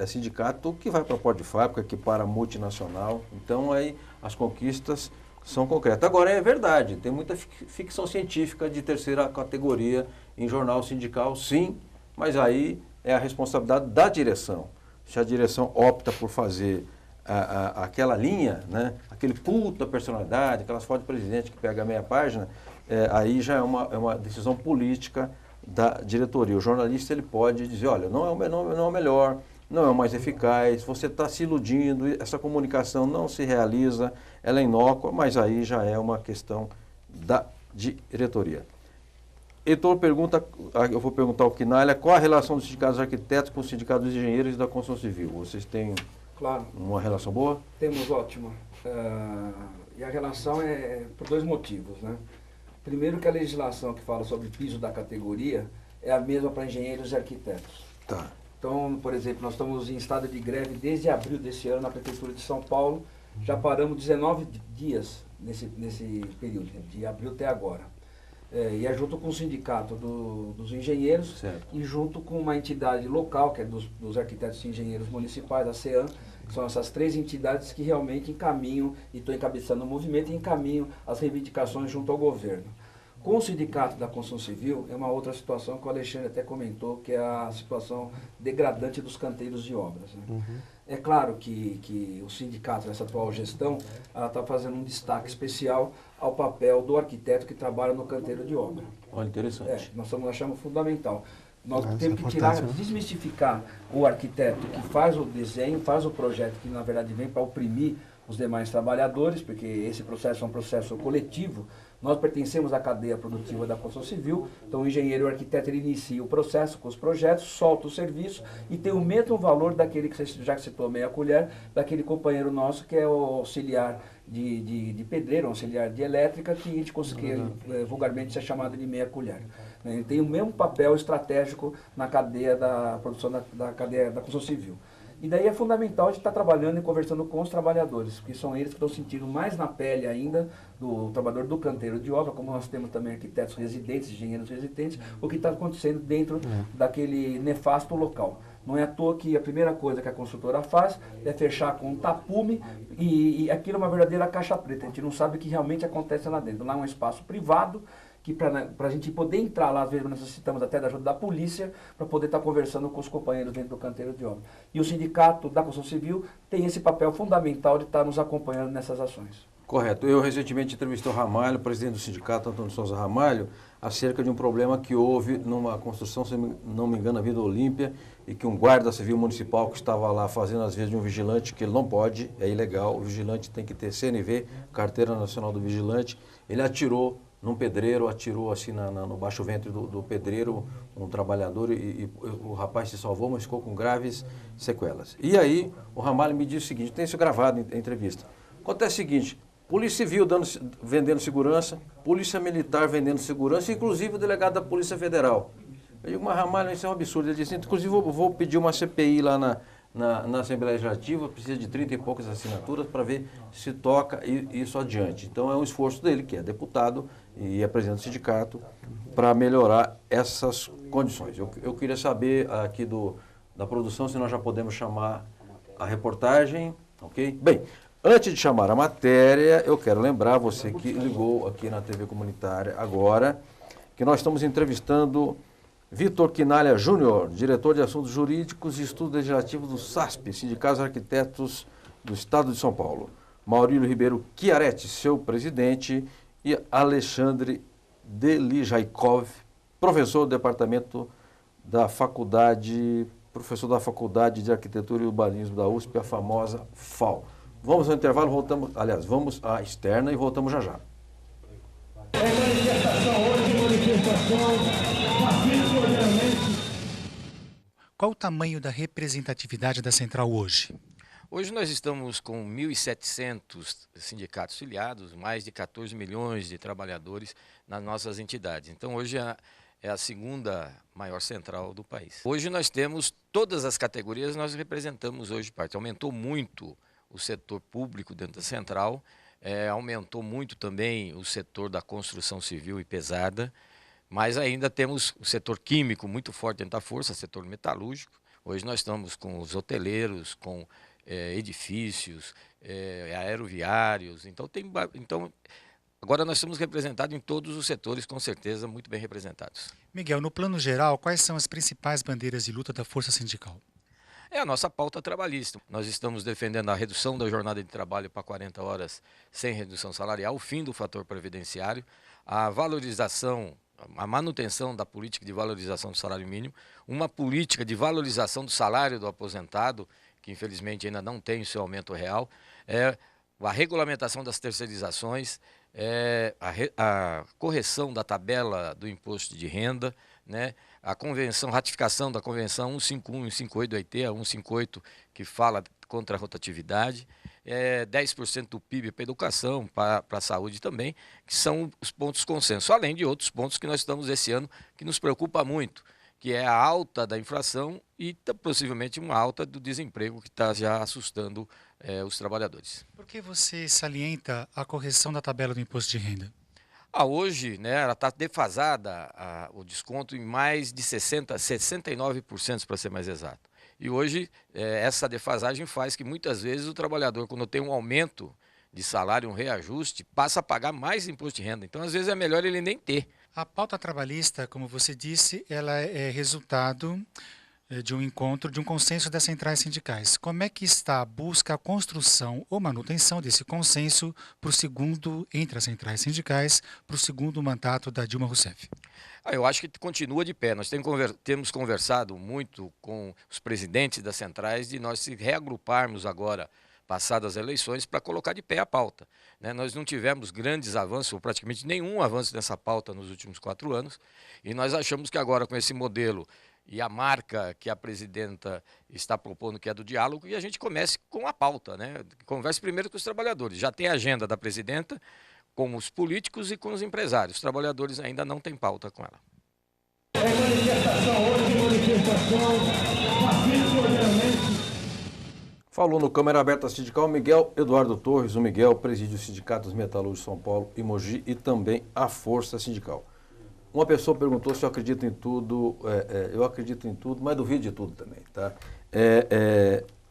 sindicato que vai para a porta de fábrica, que para a multinacional, então aí as conquistas são concretas. Agora, é verdade, tem muita ficção científica de terceira categoria em jornal sindical, sim, mas aí é a responsabilidade da direção. Se a direção opta por fazer aquela linha, né, aquele culto da personalidade, aquelas fotos de presidente que pega meia página, aí já é uma decisão política da diretoria. O jornalista ele pode dizer, olha, não é o melhor, não é o mais eficaz, você está se iludindo, essa comunicação não se realiza, ela é inócua, mas aí já é uma questão da diretoria. Heitor pergunta, eu vou perguntar ao Quinalha, qual a relação dos sindicatos arquitetos com os sindicatos dos engenheiros e da construção civil? Vocês têm uma relação boa? Temos, ótima. E a relação é por dois motivos, né? Primeiro que a legislação que fala sobre piso da categoria é a mesma para engenheiros e arquitetos. Tá. Então, por exemplo, nós estamos em estado de greve desde abril desse ano na Prefeitura de São Paulo. Já paramos 19 dias nesse período, de abril até agora. E é junto com o sindicato dos engenheiros, certo, e junto com uma entidade local, que é dos arquitetos e engenheiros municipais, a CEAM, que são essas três entidades que realmente encaminham, e estou encabeçando o movimento, e encaminham as reivindicações junto ao governo. Com o sindicato da construção civil, é uma outra situação que o Alexandre até comentou, que é a situação degradante dos canteiros de obras, né? Uhum. É claro que o sindicato, nessa atual gestão, está fazendo um destaque especial ao papel do arquiteto que trabalha no canteiro de obra. Olha, interessante. Nós achamos fundamental. Nós temos que desmistificar o arquiteto que faz o desenho, faz o projeto, que na verdade vem para oprimir os demais trabalhadores, porque esse processo é um processo coletivo. Nós pertencemos à cadeia produtiva da construção civil, então o engenheiro e o arquiteto ele inicia o processo com os projetos, solta o serviço e tem o mesmo valor daquele que você já citou meia colher, daquele companheiro nosso que é o auxiliar de pedreiro, auxiliar de elétrica, que a gente conseguia vulgarmente ser chamado de meia colher. Ele tem o mesmo papel estratégico na cadeia da produção da cadeia da construção civil. E daí é fundamental a gente estar trabalhando e conversando com os trabalhadores, porque são eles que estão sentindo mais na pele ainda do trabalhador do canteiro de obra, como nós temos também arquitetos residentes, engenheiros residentes, o que está acontecendo dentro daquele nefasto local. Não é à toa que a primeira coisa que a construtora faz é fechar com um tapume e aquilo é uma verdadeira caixa preta. A gente não sabe o que realmente acontece lá dentro. Lá é um espaço privado, que para a gente poder entrar lá, às vezes nós necessitamos até da ajuda da polícia para poder estar conversando com os companheiros dentro do canteiro de obra. E o sindicato da construção civil tem esse papel fundamental de estar nos acompanhando nessas ações. Correto. Eu recentemente entrevistei o Ramalho, presidente do sindicato, Antônio Souza Ramalho, acerca de um problema que houve numa construção, se não me engano, na Vila Olímpia, e que um guarda civil municipal que estava lá fazendo às vezes de um vigilante, que ele não pode, é ilegal, o vigilante tem que ter CNV, Carteira Nacional do Vigilante, ele atirou num pedreiro, atirou assim no baixo ventre do pedreiro, um trabalhador, e o rapaz se salvou, mas ficou com graves sequelas. E aí o Ramalho me disse o seguinte, tem isso gravado em entrevista, acontece o seguinte, Polícia Civil vendendo segurança, Polícia Militar vendendo segurança, inclusive o delegado da Polícia Federal. Eu digo, mas Ramalho, isso é um absurdo. Ele disse, inclusive eu vou pedir uma CPI lá na Assembleia Legislativa, precisa de 30 e poucas assinaturas para ver se toca isso adiante. Então é um esforço dele, que é deputado e é presidente do sindicato, para melhorar essas condições. Eu queria saber aqui da produção se nós já podemos chamar a reportagem, ok? Bem, Antes de chamar a matéria, eu quero lembrar você que ligou aqui na TV Comunitária agora, que nós estamos entrevistando Vitor Quinalha Júnior, diretor de Assuntos Jurídicos e Estudos Legislativos do SASP, Sindicato dos Arquitetos do Estado de São Paulo. Maurílio Ribeiro Chiaretti, seu presidente, e Alexandre Delijaikov, professor do Departamento da Faculdade, professor da Faculdade de Arquitetura e Urbanismo da USP, a famosa FAU. Vamos ao intervalo, voltamos, aliás, vamos à externa e voltamos já já. Qual o tamanho da representatividade da central hoje? Hoje nós estamos com 1.700 sindicatos filiados, mais de 14 milhões de trabalhadores nas nossas entidades. Então hoje é a segunda maior central do país. Hoje nós temos todas as categorias, nós representamos hoje parte. Aumentou muito o setor público dentro da central, aumentou muito também o setor da construção civil e pesada, mas ainda temos o setor químico muito forte dentro da força, setor metalúrgico. Hoje nós estamos com os hoteleiros, com edifícios, aeroviários, então agora nós estamos representados em todos os setores, com certeza, muito bem representados. Miguel, no plano geral, quais são as principais bandeiras de luta da força sindical? É a nossa pauta trabalhista. Nós estamos defendendo a redução da jornada de trabalho para 40 horas sem redução salarial, o fim do fator previdenciário, a valorização, a manutenção da política de valorização do salário mínimo, uma política de valorização do salário do aposentado, que infelizmente ainda não tem o seu aumento real, a regulamentação das terceirizações, a correção da tabela do imposto de renda, né? A ratificação da Convenção 151 e 158 do OIT, a 158, que fala contra a rotatividade, 10% do PIB para a educação, para a saúde também, que são os pontos consenso, além de outros pontos que nós estamos esse ano, que nos preocupa muito, que é a alta da inflação e possivelmente uma alta do desemprego que está já assustando os trabalhadores. Por que você salienta a correção da tabela do imposto de renda? Hoje, né, ela está defasada, o desconto em mais de 69%, para ser mais exato. E hoje, essa defasagem faz que muitas vezes o trabalhador, quando tem um aumento de salário, um reajuste, passa a pagar mais imposto de renda. Então, às vezes, é melhor ele nem ter. A pauta trabalhista, como você disse, ela é resultado de um encontro, de um consenso das centrais sindicais. Como é que está a busca, a construção ou manutenção desse consenso entre as centrais sindicais para o segundo mandato da Dilma Rousseff? Eu acho que continua de pé. Nós temos conversado muito com os presidentes das centrais de nós se reagruparmos agora, passadas as eleições, para colocar de pé a pauta. Nós não tivemos grandes avanços, ou praticamente nenhum avanço nessa pauta nos últimos 4 anos, e nós achamos que agora com esse modelo e a marca que a presidenta está propondo, que é do diálogo, e a gente comece com a pauta, né? Converse primeiro com os trabalhadores. Já tem a agenda da presidenta, com os políticos e com os empresários. Os trabalhadores ainda não têm pauta com ela. Falou no Câmara Aberta Sindical Miguel Eduardo Torres. O Miguel preside o Sindicato dos Metalúrgicos de São Paulo e Mogi e também a Força Sindical. Uma pessoa perguntou se eu acredito em tudo. Eu acredito em tudo, mas duvido de tudo também, tá?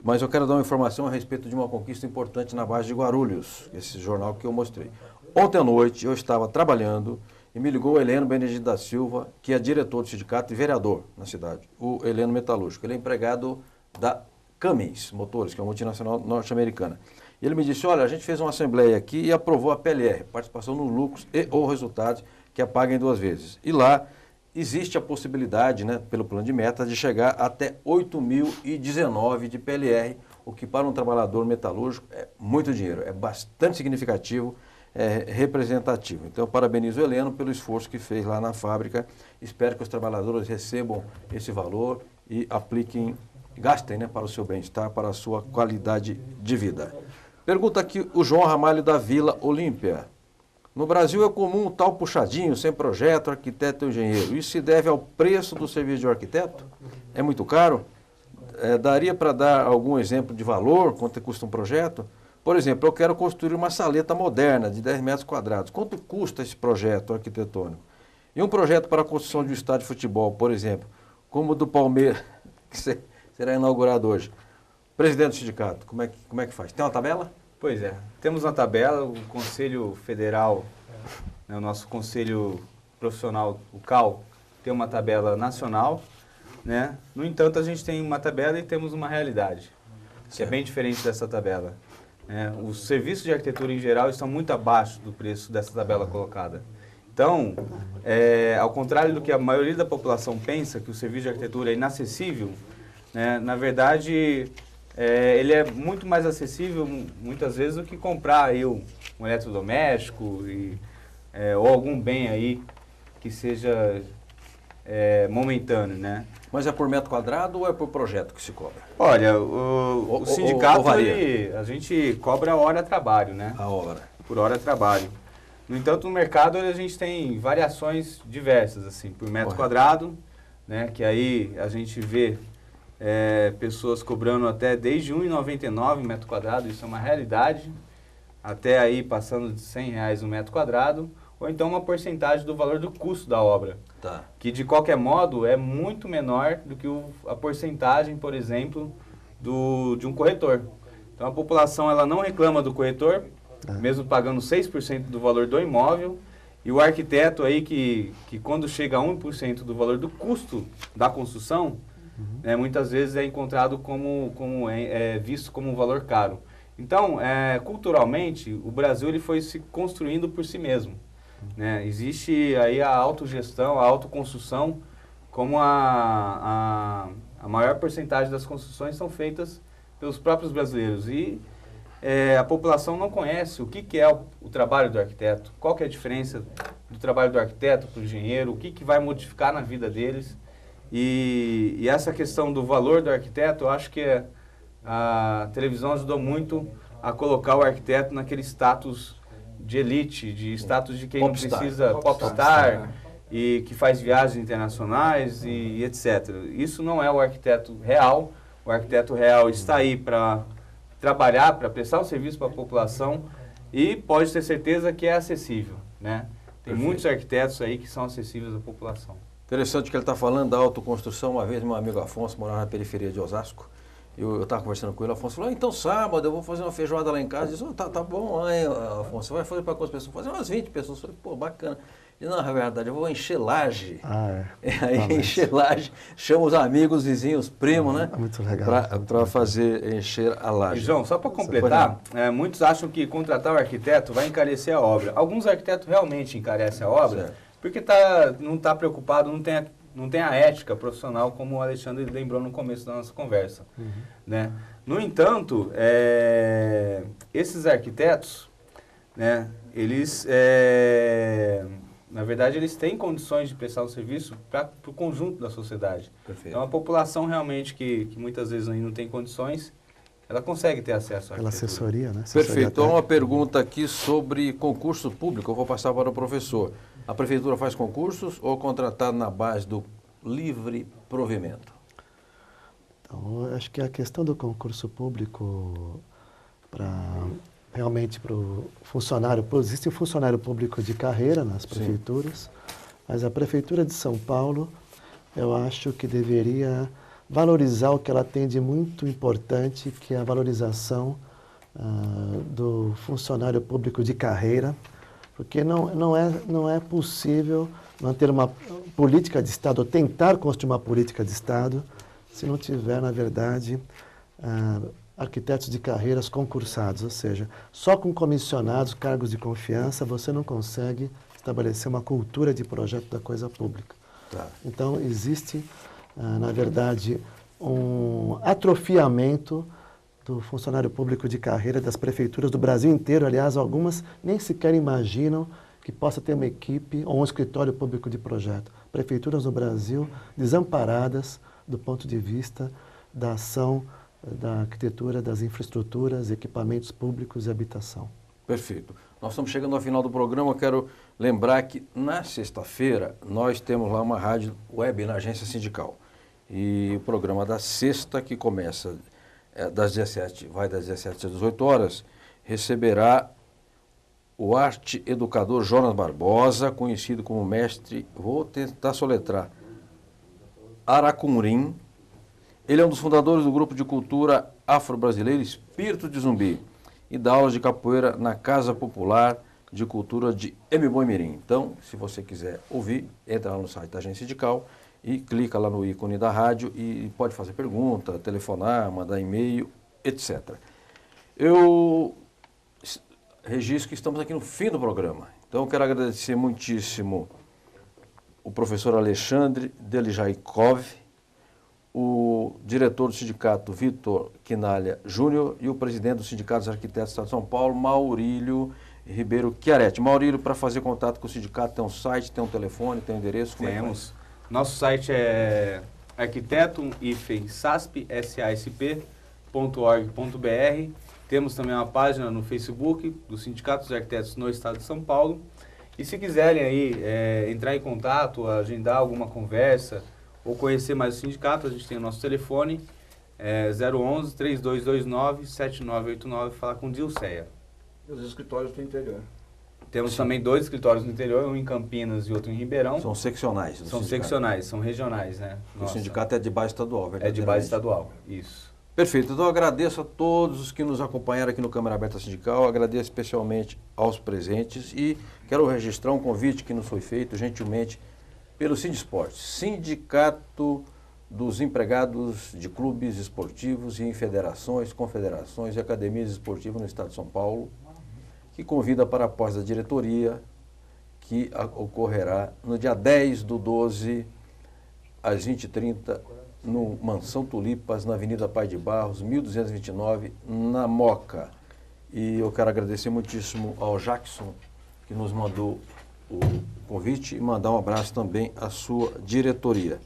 Mas eu quero dar uma informação a respeito de uma conquista importante na base de Guarulhos, esse jornal que eu mostrei. Ontem à noite eu estava trabalhando e me ligou o Heleno Benedito da Silva, que é diretor do sindicato e vereador na cidade, o Heleno Metalúrgico. Ele é empregado da Cummins Motores, que é uma multinacional norte-americana. E ele me disse, olha, a gente fez uma assembleia aqui e aprovou a PLR, participação nos lucros e ou resultados, que é paga em 2 vezes. E lá existe a possibilidade, né, pelo plano de meta, de chegar até 8.019 de PLR, o que para um trabalhador metalúrgico é muito dinheiro, é bastante significativo, é representativo. Então, eu parabenizo o Heleno pelo esforço que fez lá na fábrica. Espero que os trabalhadores recebam esse valor e apliquem, gastem, né, para o seu bem-estar, para a sua qualidade de vida. Pergunta aqui o João Ramalho da Vila Olímpia. No Brasil é comum um tal puxadinho, sem projeto, arquiteto e engenheiro. Isso se deve ao preço do serviço de um arquiteto? É muito caro? Daria para dar algum exemplo de valor, quanto custa um projeto? Por exemplo, eu quero construir uma saleta moderna de 10 metros quadrados. Quanto custa esse projeto arquitetônico? E um projeto para a construção de um estádio de futebol, por exemplo, como o do Palmeiras, que será inaugurado hoje. Presidente do sindicato, como é que faz? Tem uma tabela? Pois é, temos uma tabela, o Conselho Federal, né, o nosso Conselho Profissional, o CAL, tem uma tabela nacional, né? No entanto, a gente tem uma tabela e temos uma realidade, que é bem diferente dessa tabela. Os serviços de arquitetura em geral estão muito abaixo do preço dessa tabela colocada. Então, ao contrário do que a maioria da população pensa, que o serviço de arquitetura é inacessível, né, na verdade, ele é muito mais acessível, muitas vezes, do que comprar aí um eletrodoméstico ou algum bem aí que seja momentâneo, né? Mas é por metro quadrado ou é por projeto que se cobra? Olha, o sindicato, a gente cobra a hora trabalho, né? A hora. Por hora trabalho. No entanto, no mercado a gente tem variações diversas, assim, por metro quadrado, né? Que aí a gente vê pessoas cobrando até desde R$ 1,99 metro quadrado, isso é uma realidade, até aí passando de R$100 um metro quadrado, ou então uma porcentagem do valor do custo da obra, que de qualquer modo é muito menor do que a porcentagem, por exemplo, de um corretor. Então a população ela não reclama do corretor, mesmo pagando 6% do valor do imóvel, e o arquiteto aí que quando chega a 1% do valor do custo da construção, muitas vezes é encontrado visto como um valor caro. Então, culturalmente, o Brasil ele foi se construindo por si mesmo. Né? Existe aí a autogestão, a autoconstrução, como a maior porcentagem das construções são feitas pelos próprios brasileiros. E a população não conhece o que é o trabalho do arquiteto, qual que é a diferença do trabalho do arquiteto para o engenheiro, o que vai modificar na vida deles. E essa questão do valor do arquiteto, eu acho que a televisão ajudou muito a colocar o arquiteto naquele status de elite, de status de quem não precisa, popstar, e que faz viagens internacionais e etc. Isso não é o arquiteto real. O arquiteto real está aí para trabalhar, para prestar um serviço para a população e pode ter certeza que é acessível, né? Tem muitos arquitetos aí que são acessíveis à população. Interessante que ele está falando da autoconstrução. Uma vez meu amigo Afonso morava na periferia de Osasco. Eu estava conversando com ele, o Afonso falou, então sábado eu vou fazer uma feijoada lá em casa. Eu disse, tá bom, aí, Afonso, você vai fazer para quantas pessoas? Fazer umas 20 pessoas. Eu falei, pô, bacana. E não, na verdade, eu vou encher laje. Aí encher laje, chama os amigos, vizinhos, primos, né? Muito legal. Para fazer encher a laje. E, João, só para completar, muitos acham que contratar o arquiteto vai encarecer a obra. Alguns arquitetos realmente encarecem a obra, porque não está preocupado, não tem a ética profissional, como o Alexandre lembrou no começo da nossa conversa. Né? No entanto, esses arquitetos, né, eles, na verdade, eles têm condições de prestar um serviço para o conjunto da sociedade. Perfeito. Então, a população realmente que muitas vezes ainda não tem condições, ela consegue ter acesso à pela assessoria, né? Perfeito. Então, uma pergunta aqui sobre concurso público. Eu vou passar para o professor. A prefeitura faz concursos ou contratado na base do livre provimento? Então, eu acho que a questão do concurso público realmente para o funcionário, existe o funcionário público de carreira nas prefeituras, mas a Prefeitura de São Paulo, eu acho que deveria valorizar o que ela tem de muito importante, que é a valorização do funcionário público de carreira, porque não é possível manter uma política de Estado, ou tentar construir uma política de Estado, se não tiver, na verdade, arquitetos de carreiras concursados, ou seja, só com comissionados, cargos de confiança, você não consegue estabelecer uma cultura de projeto da coisa pública. Então, existe, na verdade, um atrofiamento do funcionário público de carreira das prefeituras do Brasil inteiro. Aliás, algumas nem sequer imaginam que possa ter uma equipe ou um escritório público de projeto. Prefeituras no Brasil desamparadas do ponto de vista da ação da arquitetura, das infraestruturas, equipamentos públicos e habitação. Perfeito. Nós estamos chegando ao final do programa. Eu quero lembrar que na sexta-feira nós temos lá uma rádio web na Agência Sindical. E o programa da sexta, que começa das 17, vai das 17 às 18 horas, receberá o arte educador Jonas Barbosa, conhecido como mestre, vou tentar soletrar, Aracunrim. Ele é um dos fundadores do grupo de cultura afro-brasileira Espírito de Zumbi. e dá aulas de capoeira na Casa Popular de Cultura de Mboi-Mirim. Então, se você quiser ouvir, entra lá no site da Agência Sindical e clica lá no ícone da rádio e pode fazer pergunta, telefonar, mandar e-mail, etc. Eu registro que estamos aqui no fim do programa. Então, eu quero agradecer muitíssimo o professor Alexandre Delijaikov, o diretor do sindicato Vitor Quinalha Júnior e o presidente do Sindicato dos Arquitetos do Estado de São Paulo, Maurílio Ribeiro Chiaretti. Maurílio, para fazer contato com o sindicato, tem um site, tem um telefone, tem um endereço? Temos. Nosso site é arquitetum-sasp.org.br. Temos também uma página no Facebook do Sindicato dos Arquitetos no Estado de São Paulo. E se quiserem aí entrar em contato, agendar alguma conversa ou conhecer mais o sindicato, a gente tem o nosso telefone, 011-3229-7989, falar com Dilceia. E os escritórios do interior? Temos também 2 escritórios no interior, um em Campinas e outro em Ribeirão. São seccionais. São seccionais, são regionais, né? O sindicato é de base estadual, é de base estadual, isso. Perfeito. Então, eu agradeço a todos os que nos acompanharam aqui no Câmara Aberta Sindical, agradeço especialmente aos presentes e quero registrar um convite que nos foi feito gentilmente pelo Sindisport, Sindicato dos Empregados de Clubes Esportivos e em Federações, Confederações e Academias Esportivas no Estado de São Paulo, que convida para a pós da diretoria, que ocorrerá no dia 10/12, às 20h30, no Mansão Tulipas, na Avenida Pai de Barros, 1229, na Moca. E eu quero agradecer muitíssimo ao Jackson, que nos mandou o convite, e mandar um abraço também à sua diretoria.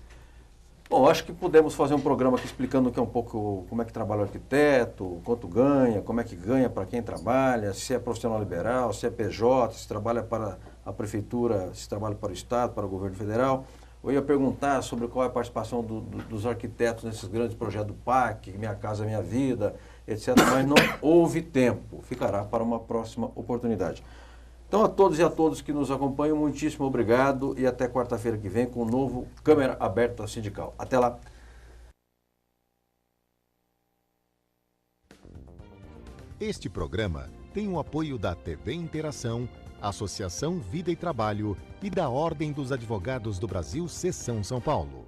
Bom, acho que pudemos fazer um programa aqui explicando que é um pouco como é que trabalha o arquiteto, quanto ganha, como é que ganha para quem trabalha, se é profissional liberal, se é PJ, se trabalha para a prefeitura, se trabalha para o Estado, para o governo federal. Eu ia perguntar sobre qual é a participação dos arquitetos nesses grandes projetos do PAC, Minha Casa Minha Vida, etc. Mas não houve tempo. Ficará para uma próxima oportunidade. Então, a todos e a todos que nos acompanham, muitíssimo obrigado e até quarta-feira que vem com o novo Câmara Aberta Sindical. Até lá. Este programa tem o apoio da TV Interação, Associação Vida e Trabalho e da Ordem dos Advogados do Brasil, Seção São Paulo.